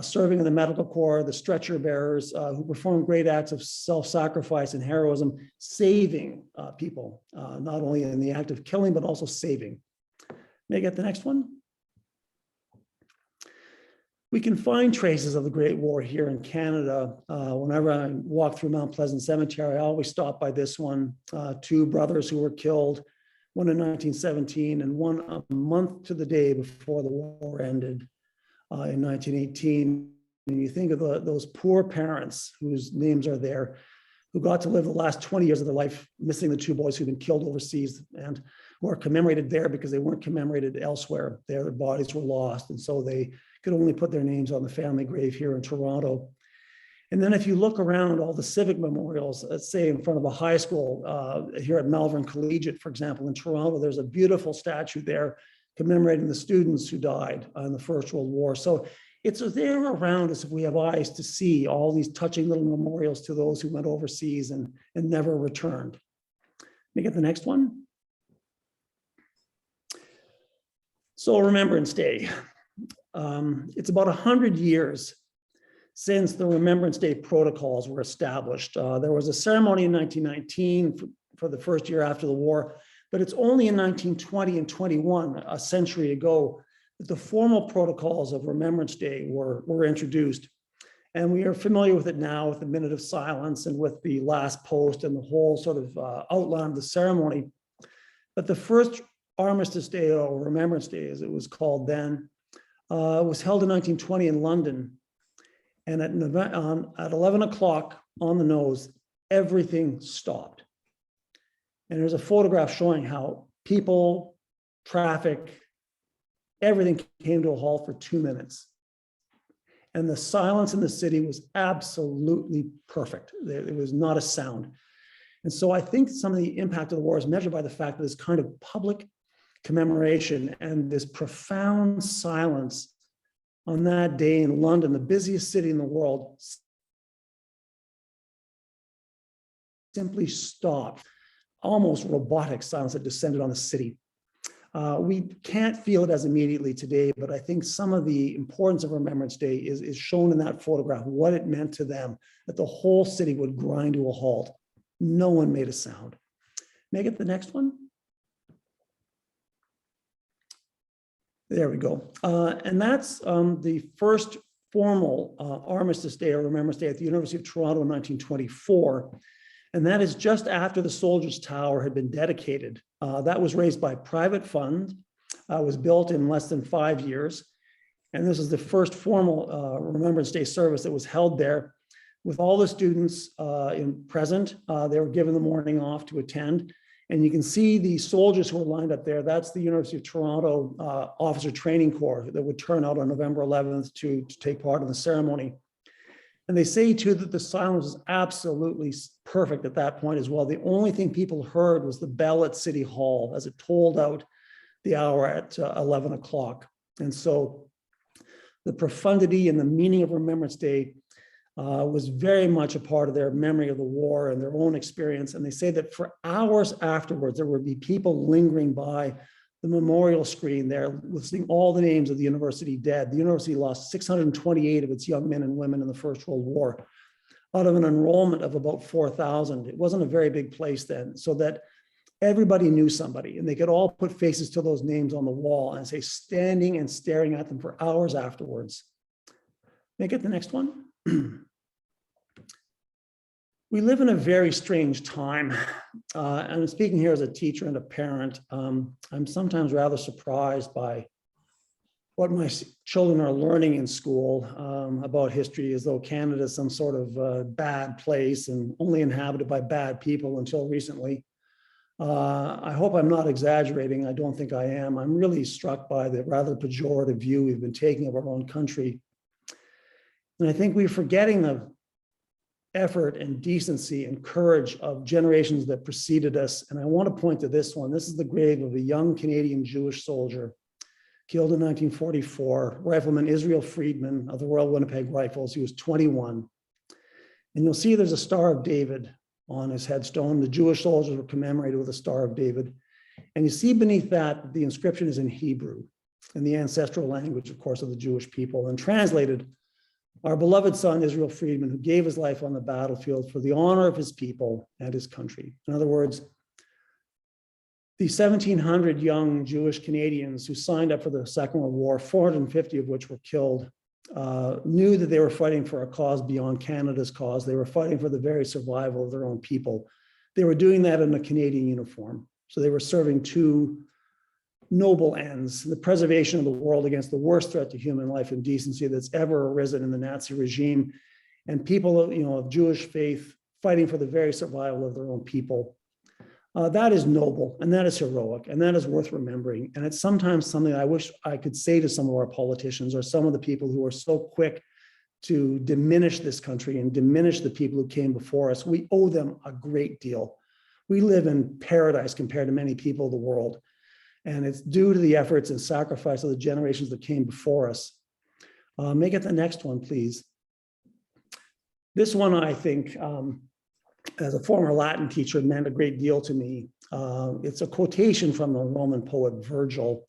serving in the medical corps, the stretcher bearers who performed great acts of self-sacrifice and heroism, saving people, not only in the act of killing, but also saving. May I get the next one? We can find traces of the Great War here in Canada. Whenever I walk through Mount Pleasant Cemetery, I always stop by this one. 2 brothers who were killed, one in 1917 and one a month to the day before the war ended in 1918. And you think of those poor parents whose names are there, who got to live the last 20 years of their life missing the 2 boys who've been killed overseas and who are commemorated there because they weren't commemorated elsewhere. Their bodies were lost. And so they could only put their names on the family grave here in Toronto. And then if you look around all the civic memorials, let's say in front of a high school here at Malvern Collegiate, for example, in Toronto, there's a beautiful statue there commemorating the students who died in the First World War. So it's there around us if we have eyes to see all these touching little memorials to those who went overseas and never returned. Let me get the next one. So Remembrance Day. It's about 100 years since the Remembrance Day protocols were established. There was a ceremony in 1919 for the first year after the war, but it's only in 1920 and 21, a century ago, that the formal protocols of Remembrance Day were introduced. And we are familiar with it now with the minute of silence and with the last post and the whole sort of outline of the ceremony. But the first Armistice Day, or Remembrance Day as it was called then, was held in 1920 in London. And at 11 o'clock on the nose, everything stopped. And there's a photograph showing how people, traffic, everything came to a halt for 2 minutes. And the silence in the city was absolutely perfect. There was not a sound. And so I think some of the impact of the war is measured by the fact that this kind of public commemoration and this profound silence on that day in London, the busiest city in the world, simply stopped. Almost robotic silence that descended on the city. We can't feel it as immediately today, but I think some of the importance of Remembrance Day is shown in that photograph, what it meant to them, that the whole city would grind to a halt. No one made a sound. May I get the next one? There we go. And that's the first formal Armistice Day or Remembrance Day at the University of Toronto in 1924. And that is just after the Soldiers' Tower had been dedicated. That was raised by private funds, was built in less than 5 years. And this is the first formal Remembrance Day service that was held there with all the students present. They were given the morning off to attend. And you can see the soldiers who were lined up there. That's the University of Toronto Officer Training Corps that would turn out on November 11th to take part in the ceremony. And they say too that the silence was absolutely perfect at that point as well. The only thing people heard was the bell at City Hall as it tolled out the hour at 11 o'clock. And so the profundity and the meaning of Remembrance Day was very much a part of their memory of the war and their own experience. And they say that for hours afterwards, there would be people lingering by the memorial screen there, listing all the names of the university dead. The university lost 628 of its young men and women in the First World War out of an enrollment of about 4,000. It wasn't a very big place then, so that everybody knew somebody and they could all put faces to those names on the wall and say, standing and staring at them for hours afterwards. May I get the next one? We live in a very strange time. And I'm speaking here as a teacher and a parent. I'm sometimes rather surprised by what my children are learning in school about history, as though Canada is some sort of bad place and only inhabited by bad people until recently. I hope I'm not exaggerating. I don't think I am. I'm really struck by the rather pejorative view we've been taking of our own country. And I think we're forgetting the effort and decency and courage of generations that preceded us. And I want to point to this one. This is the grave of a young Canadian Jewish soldier killed in 1944, Rifleman Israel Friedman of the Royal Winnipeg Rifles. He was 21. And you'll see there's a Star of David on his headstone. The Jewish soldiers were commemorated with a Star of David. And you see beneath that, the inscription is in Hebrew, in the ancestral language, of course, of the Jewish people, and translated, our beloved son, Israel Friedman, who gave his life on the battlefield for the honor of his people and his country. In other words, the 1,700 young Jewish Canadians who signed up for the Second World War, 450 of which were killed, knew that they were fighting for a cause beyond Canada's cause. They were fighting for the very survival of their own people. They were doing that in a Canadian uniform. So they were serving two noble ends: the preservation of the world against the worst threat to human life and decency that's ever arisen in the Nazi regime, and people of Jewish faith fighting for the very survival of their own people. That is noble, and that is heroic, and that is worth remembering. And it's sometimes something I wish I could say to some of our politicians or some of the people who are so quick to diminish this country and diminish the people who came before us. We owe them a great deal. We live in paradise compared to many people of the world. And it's due to the efforts and sacrifice of the generations that came before us. May I get the next one, please? This one, I think, as a former Latin teacher, meant a great deal to me. It's a quotation from the Roman poet Virgil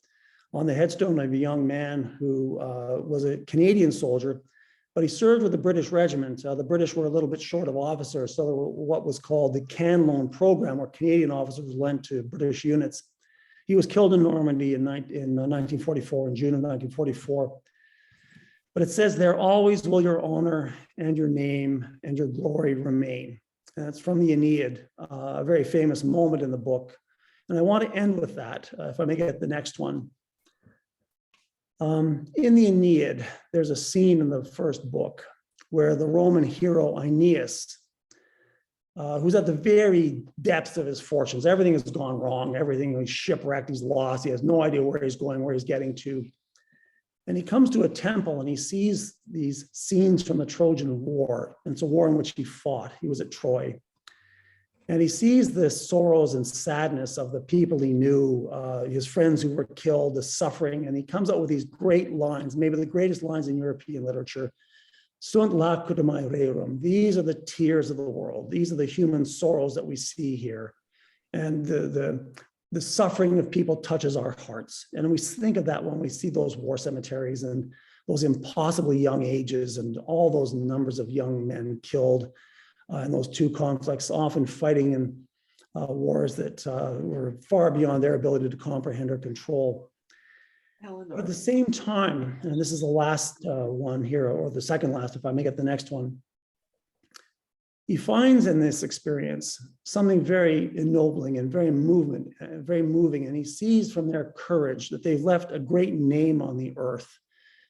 on the headstone of a young man who was a Canadian soldier, but he served with the British regiment. The British were a little bit short of officers, so there were what was called the Can Loan program, where Canadian officers lent to British units. He was killed in Normandy in 1944, in June of 1944. But it says, "There always will your honor and your name and your glory remain." And that's from the Aeneid, a very famous moment in the book. And I want to end with that, if I may get the next one. In the Aeneid, there's a scene in the first book where the Roman hero Aeneas who's at the very depths of his fortunes. Everything has gone wrong. Everything, he's shipwrecked, he's lost. He has no idea where he's going, where he's getting to. And he comes to a temple and he sees these scenes from the Trojan War. And it's a war in which he fought. He was at Troy. And he sees the sorrows and sadness of the people he knew, his friends who were killed, the suffering. And he comes up with these great lines, maybe the greatest lines in European literature. Sunt lacrimae rerum. These are the tears of the world. These are the human sorrows that we see here. And the suffering of people touches our hearts. And we think of that when we see those war cemeteries and those impossibly young ages and all those numbers of young men killed in those two conflicts, often fighting in wars that were far beyond their ability to comprehend or control. But Eleanor. at the same time, and this is the last one here, or the second last, if I may get the next one, he finds in this experience something very ennobling and very moving, and he sees from their courage that they've left a great name on the earth,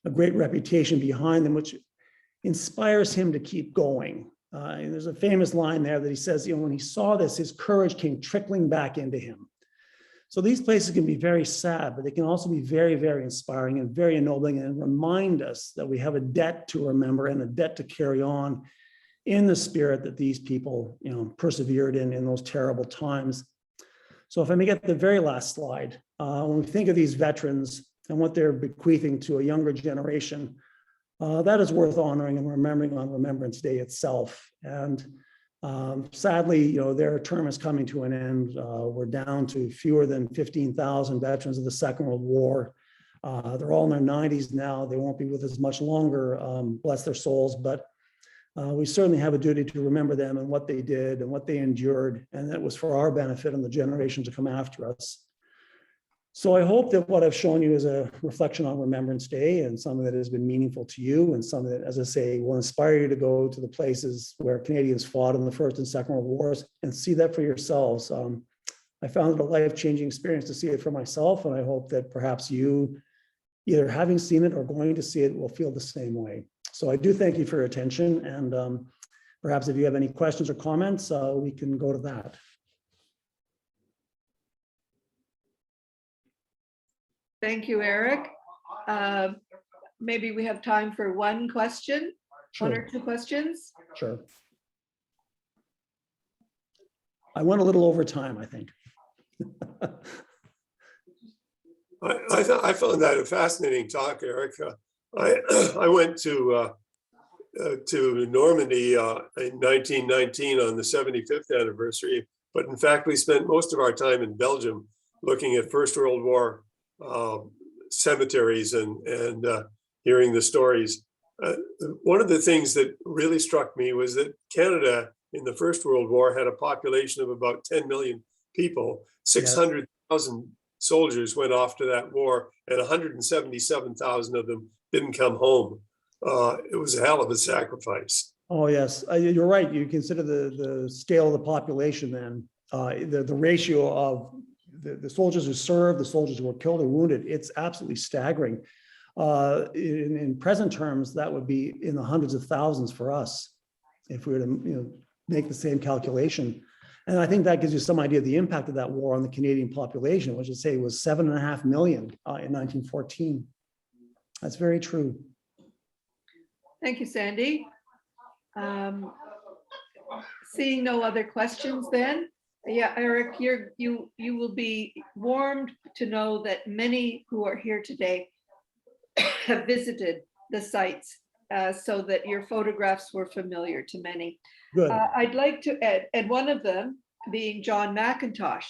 a great reputation behind them, which inspires him to keep going. And there's a famous line there that he says, when he saw this, his courage came trickling back into him. So these places can be very sad, but they can also be very, very inspiring and very ennobling and remind us that we have a debt to remember and a debt to carry on in the spirit that these people, persevered in those terrible times. So if I may get the very last slide, when we think of these veterans and what they're bequeathing to a younger generation, that is worth honoring and remembering on Remembrance Day itself. And sadly, their term is coming to an end. We're down to fewer than 15,000 veterans of the Second World War. They're all in their 90s now. They won't be with us much longer, bless their souls, but we certainly have a duty to remember them and what they did and what they endured, and that was for our benefit and the generation to come after us. So I hope that what I've shown you is a reflection on Remembrance Day and something that has been meaningful to you and something that, as I say, will inspire you to go to the places where Canadians fought in the First and Second World Wars and see that for yourselves. I found it a life-changing experience to see it for myself, and I hope that perhaps you, either having seen it or going to see it, will feel the same way. So I do thank you for your attention, and perhaps if you have any questions or comments, we can go to that. Thank you, Eric. Maybe we have time for one question, one or Sure, two questions. sure. I went a little over time, I think. I found that a fascinating talk, Eric. I went to Normandy in 1919 on the 75th anniversary, but in fact, we spent most of our time in Belgium looking at First World War cemeteries and hearing the stories. One of the things that really struck me was that Canada in the First World War had a population of about 10 million people. 600,000 soldiers went off to that war, and 177,000 of them didn't come home. It was a hell of a sacrifice. Oh, yes, you're right. You consider the scale of the population then, the ratio of the soldiers who served, the soldiers who were killed or wounded, it's absolutely staggering. In present terms, that would be in the hundreds of thousands for us if we were to make the same calculation. And I think that gives you some idea of the impact of that war on the Canadian population, which I'd say was 7.5 million in 1914. That's very true. Thank you, Sandy. Seeing no other questions then, yeah, Eric, you will be warmed to know that many who are here today have visited the sites so that your photographs were familiar to many. Good. I'd like to add, and one of them being John McIntosh.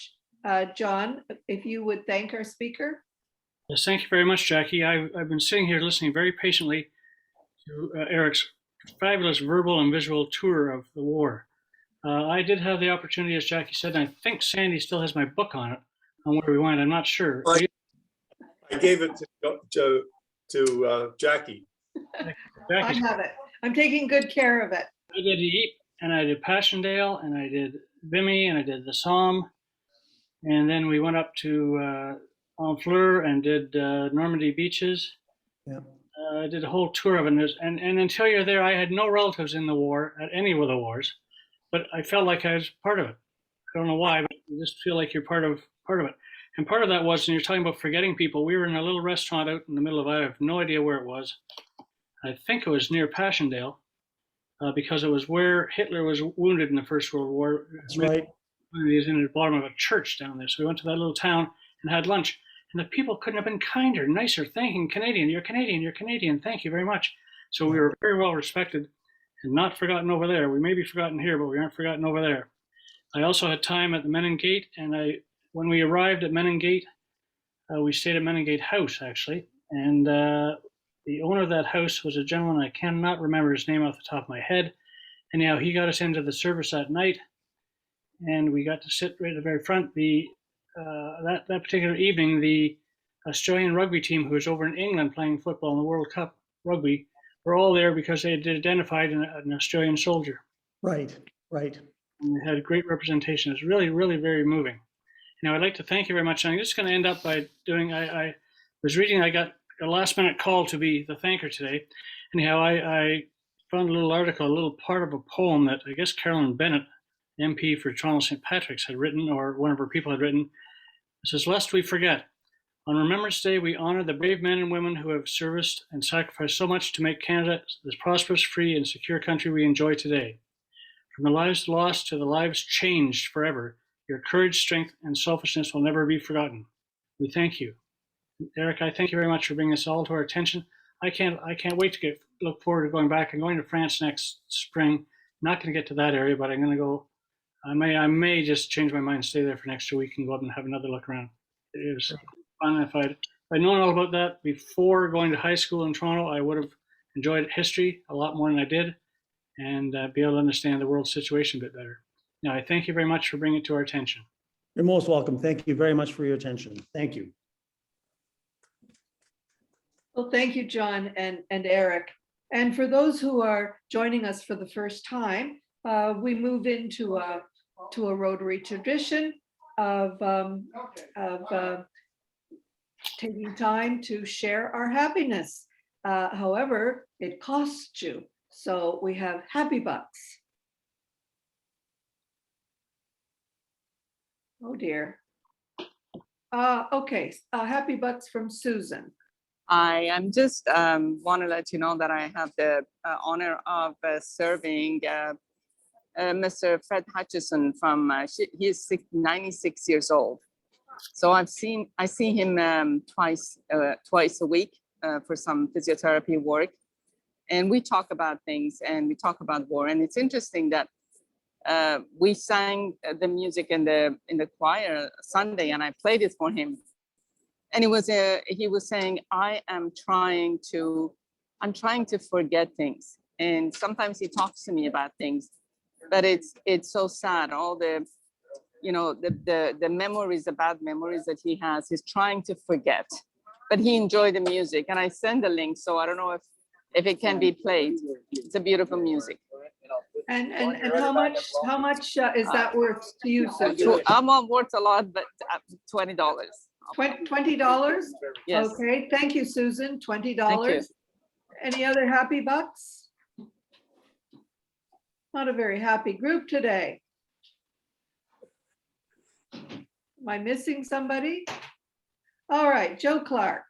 John, if you would thank our speaker. Yes, thank you very much, Jackie. I've been sitting here listening very patiently to Eric's fabulous verbal and visual tour of the war. I did have the opportunity, as Jackie said, and I think Sandy still has my book on it, on where we went. I'm not sure. I gave it to Jackie. I Jackie, have it. I'm taking good care of it. I did Ypres, and I did Passchendaele, and I did Vimy, and I did the Somme, and then we went up to Honfleur and did Normandy beaches. Yeah. I did a whole tour of it, and until you're there, I had no relatives in the war, at any of the wars. but I felt like I was part of it. I don't know why, but you just feel like you're part of it. And part of that was, and you're talking about forgetting people. We were in a little restaurant out in the middle of, I have no idea where it was. I think it was near Passchendaele, because it was where Hitler was wounded in the First World War. That's right. He was in the bottom of a church down there. So we went to that little town and had lunch. And the people couldn't have been kinder, nicer, thanking Canadian. You're Canadian, you're Canadian. Thank you very much. So we were very well respected and not forgotten over there. We may be forgotten here, but we aren't forgotten over there. I also had time at the Menin Gate, and when we arrived at Menin Gate, we stayed at Menin Gate House, actually. And the owner of that house was a gentleman, I cannot remember his name off the top of my head. Anyhow, he got us into the service that night, and we got to sit right at the very front. That particular evening, the Australian rugby team, who was over in England playing football in the World Cup rugby, were all there because they had identified an Australian soldier. Right, right. And they had great representation. It was really, really very moving. Now, I'd like to thank you very much. I'm just going to end up by doing, I was reading, I got a last minute call to be the thanker today. Anyhow, I found a little article, a little part of a poem that I guess Carolyn Bennett, MP for Toronto St. Patrick's, had written, or one of her people had written. It says, "Lest we forget, on Remembrance Day, we honor the brave men and women who have serviced and sacrificed so much to make Canada this prosperous, free, and secure country we enjoy today. From the lives lost to the lives changed forever, your courage, strength, and selfishness will never be forgotten. We thank you." Eric, I thank you very much for bringing this all to our attention. I can't wait to look forward to going back. I'm going to France next spring. Not going to get to that area, but I'm going to go. I may just change my mind, stay there for an extra week, and go up and have another look around. It is fun. If I'd known all about that before going to high school in Toronto, I would have enjoyed history a lot more than I did, and be able to understand the world situation a bit better. Now, I thank you very much for bringing it to our attention. You're most welcome. Thank you very much for your attention. Thank you. Well, thank you, John and Eric. And for those who are joining us for the first time, we move into a Rotary tradition of taking time to share our happiness. However, it costs you. So we have Happy Bucks. Oh dear. Okay, Happy Bucks from Susan. I'm just want to let you know that I have the honor of serving Mr. Fred Hutchison from, he's 96 years old. So I see him twice a week for some physiotherapy work. And we talk about things and we talk about war. And it's interesting that we sang the music in the choir Sunday, and I played it for him. And he was saying, I'm trying to forget things. And sometimes he talks to me about things, but it's so sad. All the memories, the bad memories that he has, he's trying to forget, but he enjoyed the music. And I send the link, so I don't know if it can be played. It's a beautiful music. And how much is that worth to you, Susan? I'm not worth a lot, but $20. $20? Yes. Okay, thank you, Susan, $20. Thank you. Any other Happy Bucks? Not a very happy group today. Am I missing somebody? All right, Joe Clark.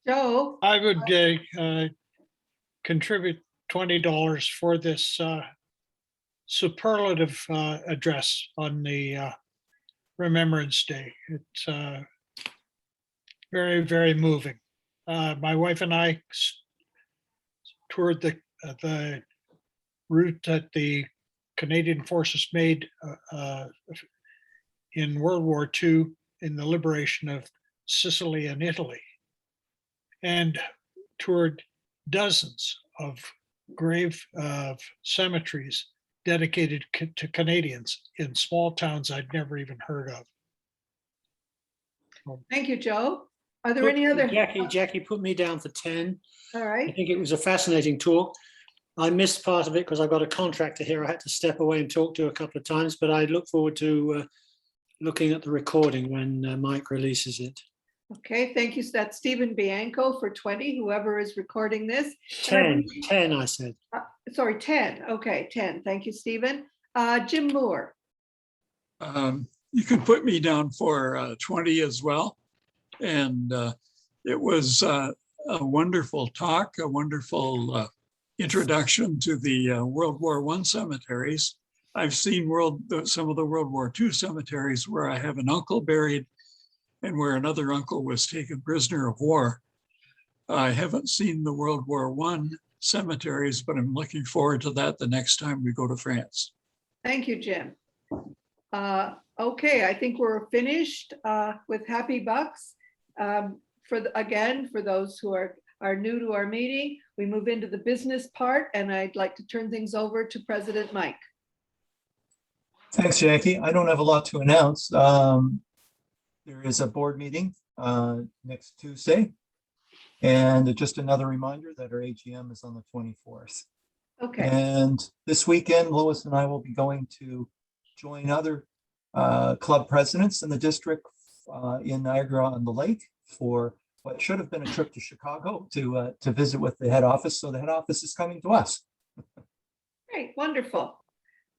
Joe? I would contribute $20 for this superlative address on the Remembrance Day. It's very, very moving. My wife and I toured the route that the Canadian forces made in World War II in the liberation of Sicily and Italy, and toured dozens of grave cemeteries dedicated to Canadians in small towns I'd never even heard of. Thank you, Joe. Are there any other? Jackie put me down for 10. All I right. think it was a fascinating talk. I missed part of it because I've got a contractor here I had to step away and talk to a couple of times, but I look forward to looking at the recording when Mike releases it. Okay, thank you. So that's Stephen Bianco for 20, whoever is recording this. 10, I said. Sorry, 10. Okay, 10. Thank you, Stephen. Jim Moore. You can put me down for 20 as well. And it was a wonderful talk, a wonderful introduction to the World War I cemeteries. I've seen some of the World War II cemeteries where I have an uncle buried and where another uncle was taken prisoner of war. I haven't seen the World War I cemeteries, but I'm looking forward to that the next time we go to France. Thank you, Jim. Okay, I think we're finished with Happy Bucks. Again, for those who are new to our meeting, we move into the business part, and I'd like to turn things over to President Mike. Thanks, Jackie. I don't have a lot to announce. There is a board meeting next Tuesday. And just another reminder that our AGM is on the 24th. Okay. And this weekend, Lois and I will be going to join other club presidents in the district in Niagara-on-the-Lake for what should have been a trip to Chicago to visit with the head office. So the head office is coming to us. Great, wonderful.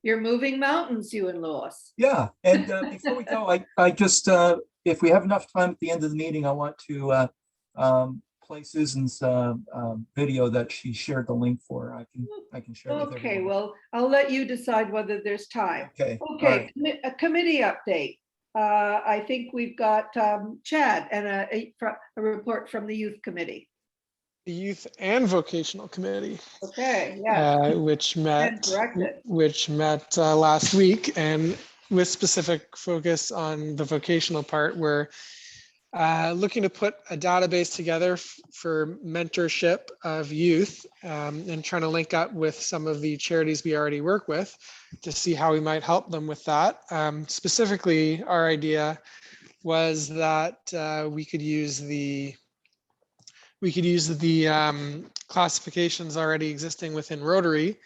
You're moving mountains, you and Lois. Yeah, and before we go, I just, if we have enough time at the end of the meeting, I want to play Susan's video that she shared the link for. I can share with everyone. Okay, well, I'll let you decide whether there's time. Okay. all Okay, right. a committee update. I think we've got Chad and a report from the youth committee. The Youth and Vocational Committee, Okay, yeah. which And met directed. last week, and with specific focus on the vocational part. We're looking to put a database together for mentorship of youth, and trying to link up with some of the charities we already work with to see how we might help them with that. Specifically, our idea was that we could use the classifications already existing within Rotary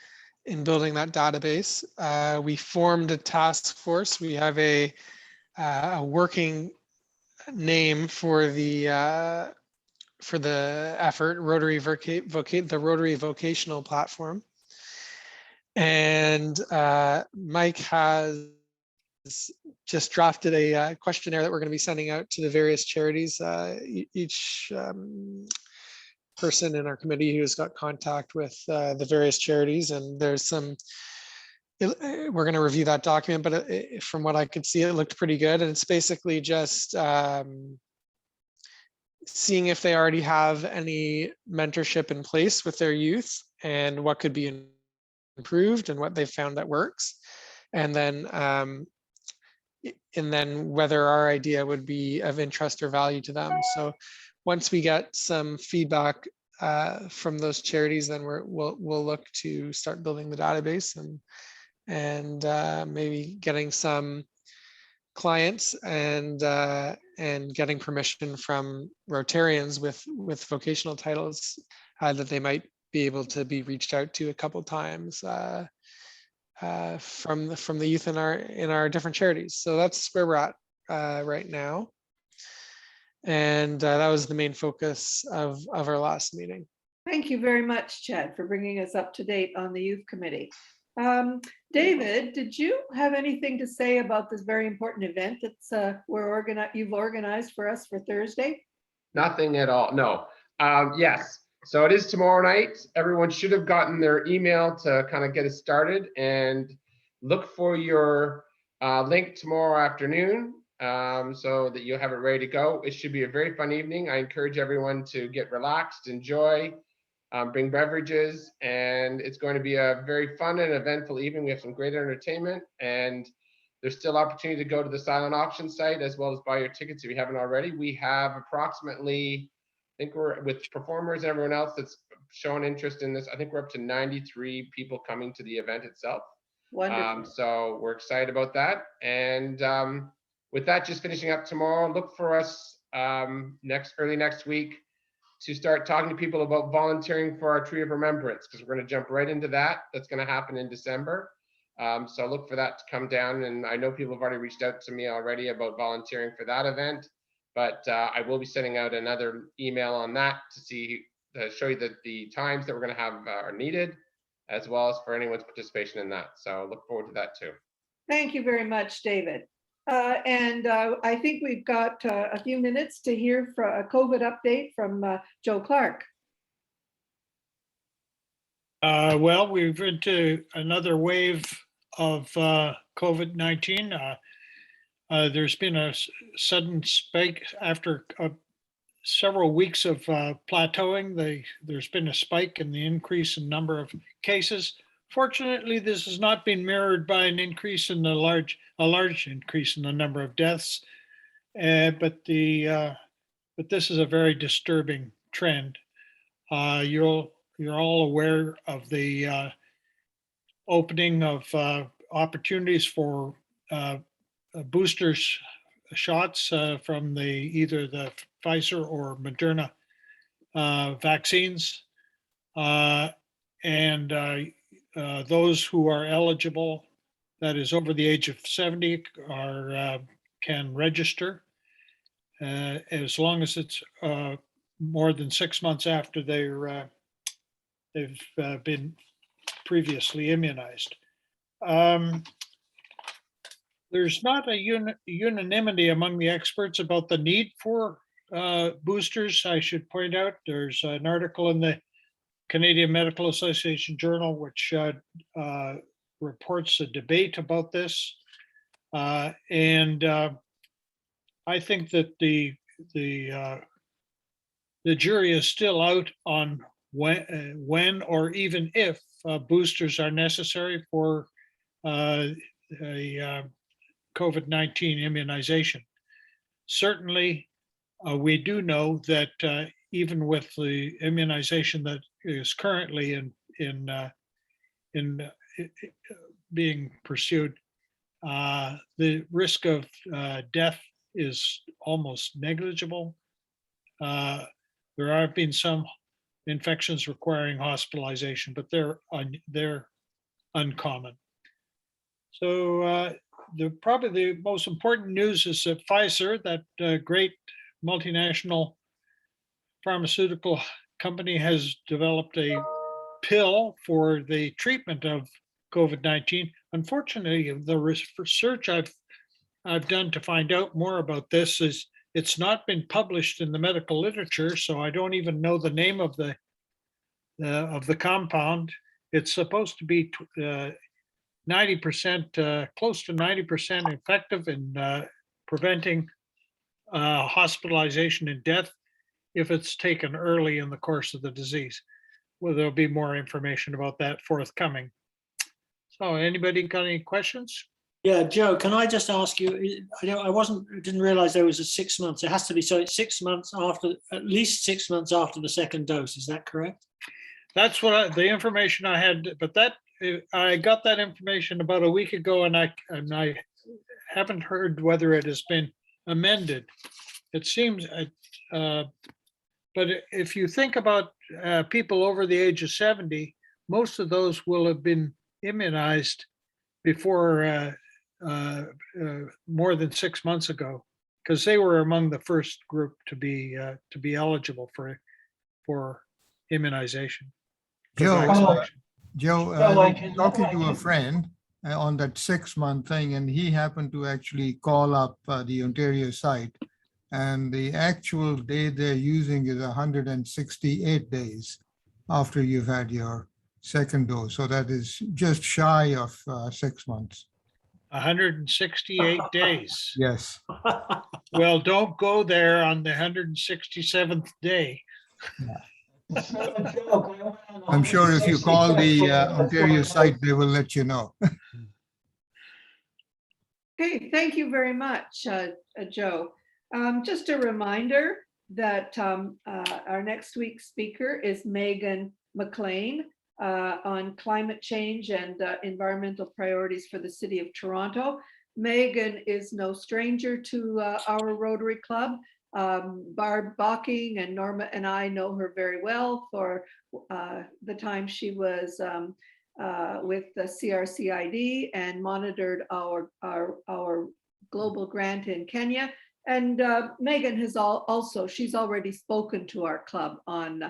in building that database. We formed a task force. We have a working name for the effort, the Rotary Vocational Platform. And Mike has just drafted a questionnaire that we're going to be sending out to the various charities. Each person in our committee who's got contact with the various charities, and there's some, we're going to review that document, but from what I could see, it looked pretty good. And it's basically just seeing if they already have any mentorship in place with their youth and what could be improved and what they've found that works. And then whether our idea would be of interest or value to them. So once we get some feedback from those charities, then we'll look to start building the database and maybe getting some clients and getting permission from Rotarians with vocational titles that they might be able to be reached out to a couple times from the youth in our different charities. So that's where we're at right now. And that was the main focus of our last meeting. Thank you very much, Chad, for bringing us up to date on the youth committee. David, did you have anything to say about this very important event that's you've organized for us for Thursday? Nothing at all. No. Yes. So it is tomorrow night. Everyone should have gotten their email to kind of get us started, and look for your link tomorrow afternoon so that you'll have it ready to go. It should be a very fun evening. I encourage everyone to get relaxed, enjoy, bring beverages, and it's going to be a very fun and eventful evening. We have some great entertainment, and there's still opportunity to go to the silent auction site as well as buy your tickets if you haven't already. We have approximately, I think we're with performers and everyone else that's shown interest in this, I think we're up to 93 people coming to the event itself. Wonderful. So we're excited about that. And with that, just finishing up tomorrow, look for us early next week to start talking to people about volunteering for our Tree of Remembrance, because we're going to jump right into that. That's going to happen in December. So look for that to come down. And I know people have already reached out to me already about volunteering for that event. But I will be sending out another email on that to show you the times that we're going to have are needed, as well as for anyone's participation in that. So look forward to that too. Thank you very much, David. And I think we've got a few minutes to hear from a COVID update from Joe Clark. Well, we've into another wave of COVID-19. There's been a sudden spike after several weeks of plateauing. There's been a spike in the increase in number of cases. Fortunately, this has not been mirrored by an increase in a large increase in the number of deaths. But this is a very disturbing trend. You're all aware of the opening of opportunities for boosters shots from either the Pfizer or Moderna vaccines, and those who are eligible, that is over the age of 70, can register as long as it's more than 6 months after they've been previously immunized. There's not a unanimity among the experts about the need for boosters. I should point out there's an article in the Canadian Medical Association Journal which reports a debate about this, and I think that the jury is still out on when or even if boosters are necessary for a COVID-19 immunization. Certainly, we do know that even with the immunization that is currently in being pursued, the risk of death is almost negligible. There have been some infections requiring hospitalization, but they're uncommon. So probably the most important news is that Pfizer, that great multinational pharmaceutical company, has developed a pill for the treatment of COVID-19. Unfortunately, the research I've done to find out more about this is it's not been published in the medical literature, so I don't even know the name of the compound. It's supposed to be 90%, close to 90% effective in preventing hospitalization and death if it's taken early in the course of the disease. Well, there'll be more information about that forthcoming. So anybody got any questions? Yeah, Joe, can I just ask you, I didn't realize there was a 6 months. It has to be, so it's 6 months after, at least 6 months after the second dose. Is that correct? That's what the information I had, but I got that information about a week ago, and I haven't heard whether it has been amended. It seems, but if you think about people over the age of 70, most of those will have been immunized before more than 6 months ago, because they were among the first group to be eligible for immunization. Joe, I was talking to a friend on that 6 month thing, and he happened to actually call up the Ontario site, and the actual day they're using is 168 days after you've had your second dose. So that is just shy of 6 months. 168 days. Yes. Well, don't go there on the 167th day. I'm sure if you call the Ontario site, they will let you know. Okay, thank you very much, Joe. Just a reminder that our next week's speaker is Megan McLean on climate change and environmental priorities for the City of Toronto. Megan is no stranger to our Rotary Club. Barb Bocking and Norma and I know her very well for the time she was with the CRCID and monitored our global grant in Kenya. And Megan has also, she's already spoken to our club on,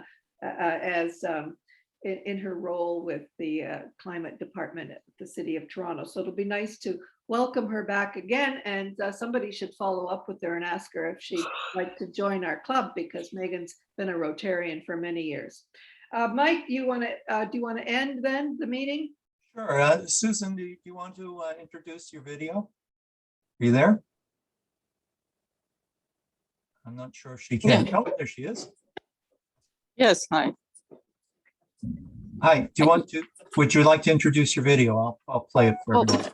in her role with the climate department at the City of Toronto. So it'll be nice to welcome her back again, and somebody should follow up with her and ask her if she'd like to join our club, because Megan's been a Rotarian for many years. Mike, do you want to end then the meeting? Sure. Susan, do you want to introduce your video? Are you there? I'm not sure if she can. Oh, there she is. Yes, hi. Hi, would you like to introduce your video? I'll play it for everyone.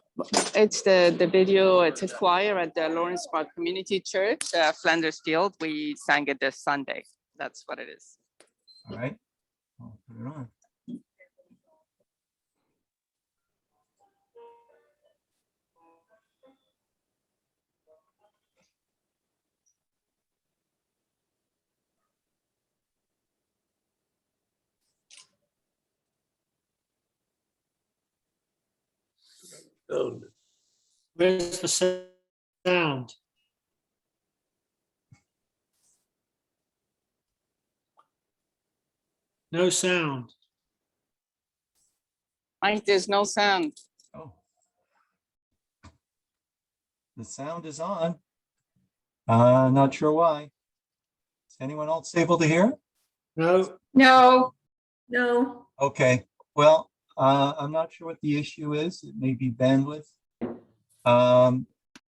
It's the video, it's a choir at the Lawrence Park Community Church, Flanders Field. We sang it this Sunday. That's what it is. All right. I'll put it on. Where's the sound? No sound. Mike, there's no sound. Oh. The sound is on. Not sure why. Is anyone else able to hear? No. No. No. Okay, well, I'm not sure what the issue is. It may be bandwidth.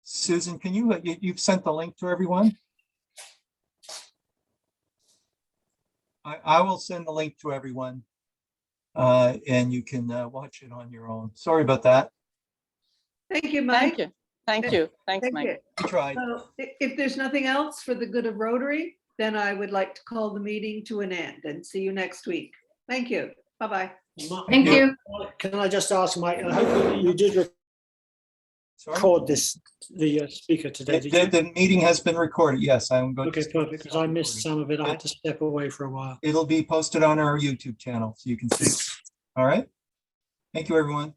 Susan, can you've sent the link to everyone? I will send the link to everyone, and you can watch it on your own. Sorry about that. Thank you, Mike. Thank you. Thank you. Thanks, Thank Mike. you. We tried. So if there's nothing else for the good of Rotary, then I would like to call the meeting to an end and see you next week. Thank you. Bye-bye. Thank you. Can I just ask, Mike, I hope that you did record the speaker today. Did you? The meeting has been recorded. Yes, I'm going. Okay, perfect, because I missed some of it. I had to step away for a while. It'll be posted on our YouTube channel so you can see it. All right. Thank you, everyone.